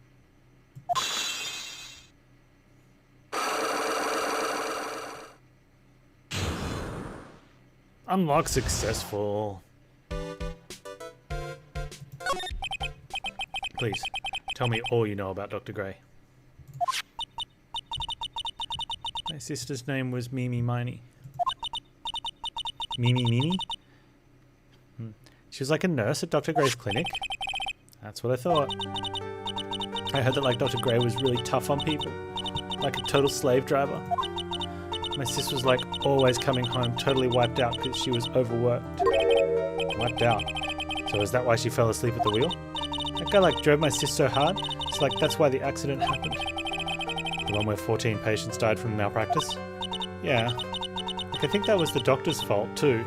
Unlock successful. Please, tell me all you know about Dr. Gray. My sister's name was Mimi Miney. Mimi? She was like a nurse at Dr. Gray's clinic. That's what I thought. I heard that like Dr. Gray was really tough on people. Like a total slave driver. My sis was like always coming home totally wiped out because she was overworked. Wiped out? So is that why she fell asleep at the wheel? That guy like drove my sis so hard, it's like that's why the accident happened. The one where 14 patients died from malpractice? Yeah. Like I think that was the doctor's fault too.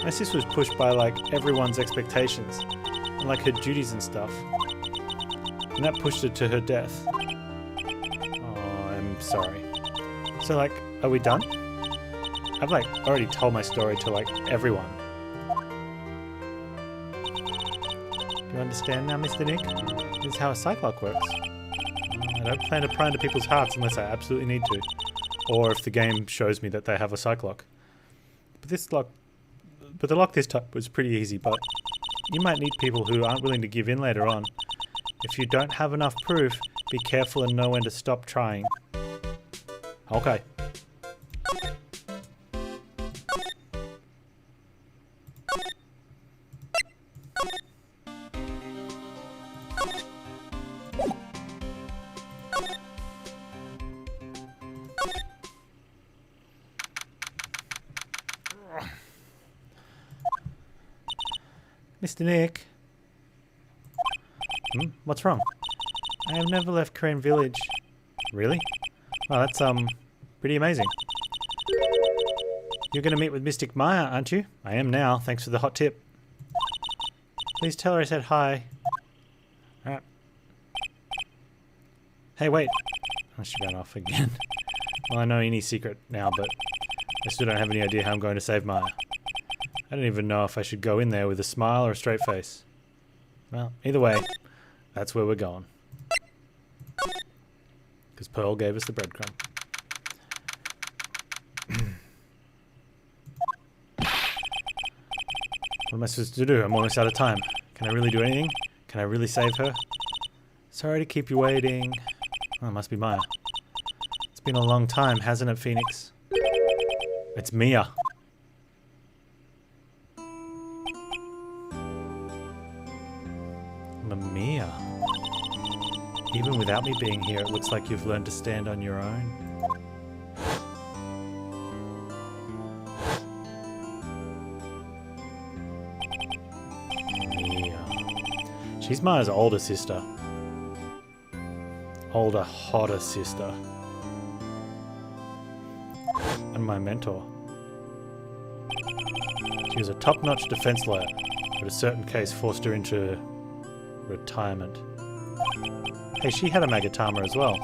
My sis was pushed by like everyone's expectations and like her duties and stuff. And that pushed her to her death. Oh, I'm sorry. So like, are we done? I've like already told my story to like everyone. Do you understand now, Mr. Nick? This is how a psych-lock works. I don't plan to pry into people's hearts unless I absolutely need to. Or if the game shows me that they have a psych-lock. But the lock this time was pretty easy, but you might need people who aren't willing to give in later on. If you don't have enough proof, be careful and know when to stop trying. Okay. Mr. Nick? What's wrong? I have never left Crane Village. Really? Well, that's, pretty amazing. You're gonna meet with Mystic Maya, aren't you? I am now, thanks for the hot tip. Please tell her I said hi. Alright. Hey, wait. Oh, she ran off again. Well, I know Eni's secret now, but I still don't have any idea how I'm going to save Maya. I don't even know if I should go in there with a smile or a straight face. Well, either way, that's where we're going. Because Pearl gave us the breadcrumb. What am I supposed to do? I'm almost out of time. Can I really do anything? Can I really save her? Sorry to keep you waiting. Oh, it must be Maya. Been a long time, hasn't it, Phoenix? It's Mia. Mia. Even without me being here, it looks like you've learned to stand on your own. Mia. She's Maya's older sister. Older, hotter sister. And my mentor. She was a top-notch defense lawyer, but a certain case forced her into retirement. Hey, she had a Magatama as well.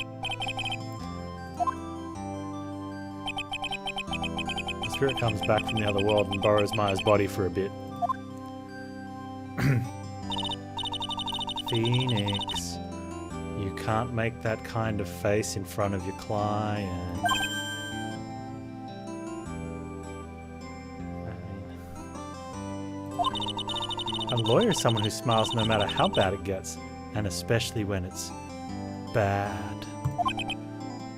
The spirit comes back from the other world and borrows Maya's body for a bit. Phoenix, you can't make that kind of face in front of your client. A lawyer is someone who smiles no matter how bad it gets, and especially when it's bad.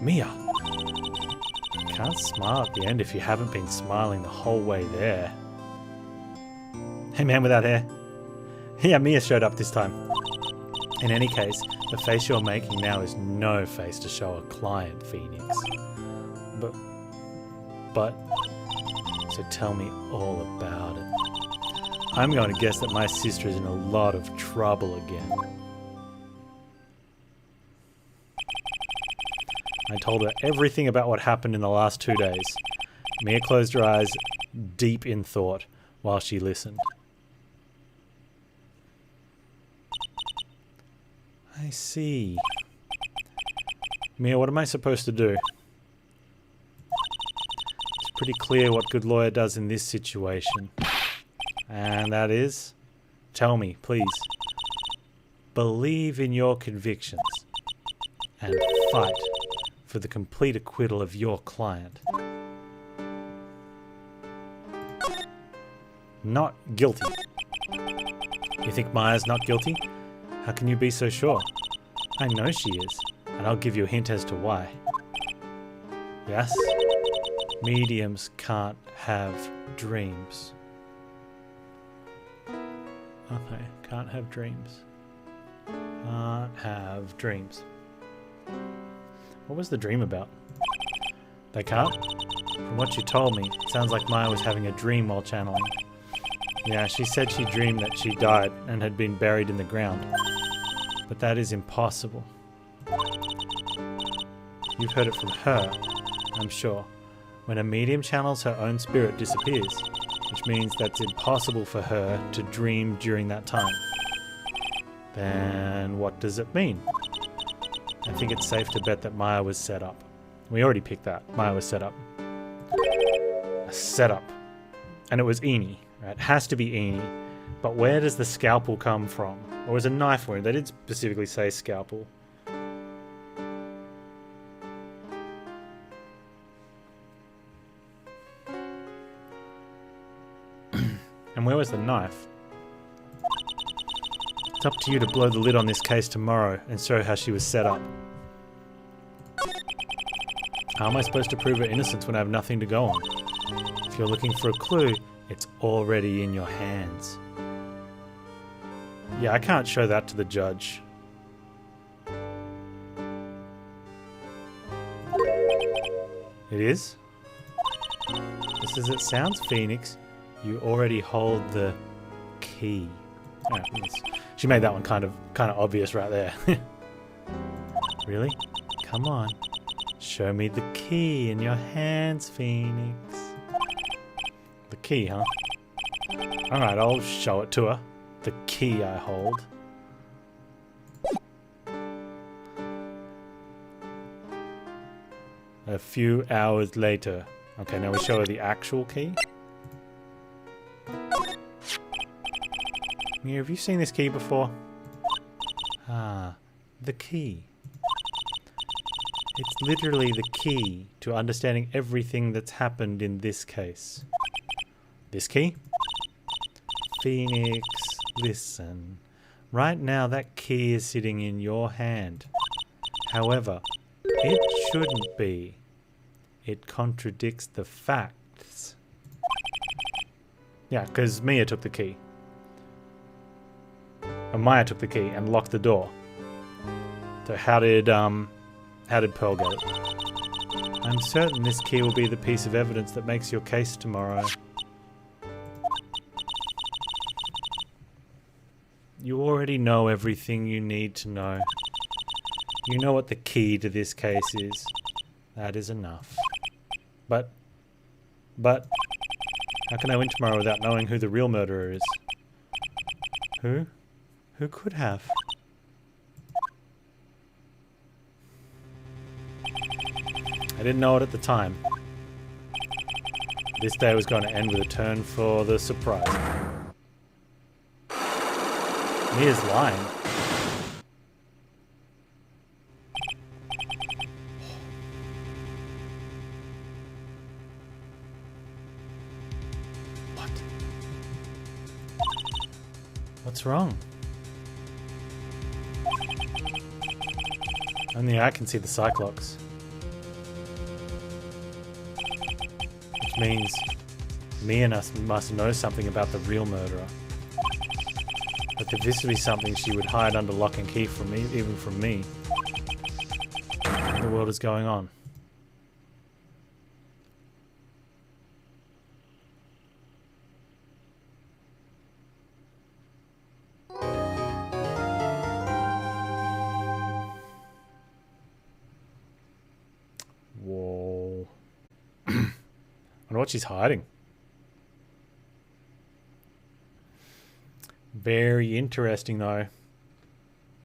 Mia, you can't smile at the end if you haven't been smiling the whole way there. Hey man without hair. Yeah, Mia showed up this time. In any case, the face you're making now is no face to show a client, Phoenix. But, so tell me all about it. I'm going to guess that my sister is in a lot of trouble again. I told her everything about what happened in the last 2 days. Mia closed her eyes, deep in thought, while she listened. I see. Mia, what am I supposed to do? It's pretty clear what good lawyer does in this situation. And that is, tell me, please. Believe in your convictions and fight for the complete acquittal of your client. Not guilty. You think Maya's not guilty? How can you be so sure? I know she is, and I'll give you a hint as to why. Yes? Mediums can't have dreams. Okay, can't have dreams. Can't have dreams. What was the dream about? They can't? From what you told me, it sounds like Maya was having a dream while channeling. Yeah, she said she dreamed that she died and had been buried in the ground. But that is impossible. You've heard it from her, I'm sure. When a medium channels, her own spirit disappears, which means that's impossible for her to dream during that time. Then what does it mean? I think it's safe to bet that Maya was set up. We already picked that. Maya was set up. A setup. And it was Eni. Right? It has to be Eni. But where does the scalpel come from? Or was a knife wound? They did specifically say scalpel. And where was the knife? It's up to you to blow the lid on this case tomorrow and show how she was set up. How am I supposed to prove her innocence when I have nothing to go on? If you're looking for a clue, it's already in your hands. Yeah, I can't show that to the judge. It is? Just as it sounds, Phoenix, you already hold the key. Oh, yes. She made that one kind of obvious right there. Really? Come on. Show me the key in your hands, Phoenix. The key, huh? Alright, I'll show it to her. The key I hold. A few hours later. Okay, now we show her the actual key. Mia, have you seen this key before? Ah, the key. It's literally the key to understanding everything that's happened in this case. This key? Phoenix, listen. Right now that key is sitting in your hand. However, It shouldn't be. It contradicts the facts. Yeah, because Mia took the key. And Maya took the key and locked the door. So how did Pearl get it? I'm certain this key will be the piece of evidence that makes your case tomorrow. You already know everything you need to know. You know what the key to this case is. That is enough. But, how can I win tomorrow without knowing who the real murderer is? Who? Who could have? I didn't know it at the time. This day was going to end with a turn for the surprise. Mia's lying. What? What's wrong? Only I can see the Cyclops. Which means me and us must know something about the real murderer. But if this would be something she would hide under lock and key from me, even from me. What in the world is going on? Whoa. I wonder what she's hiding. Very interesting though.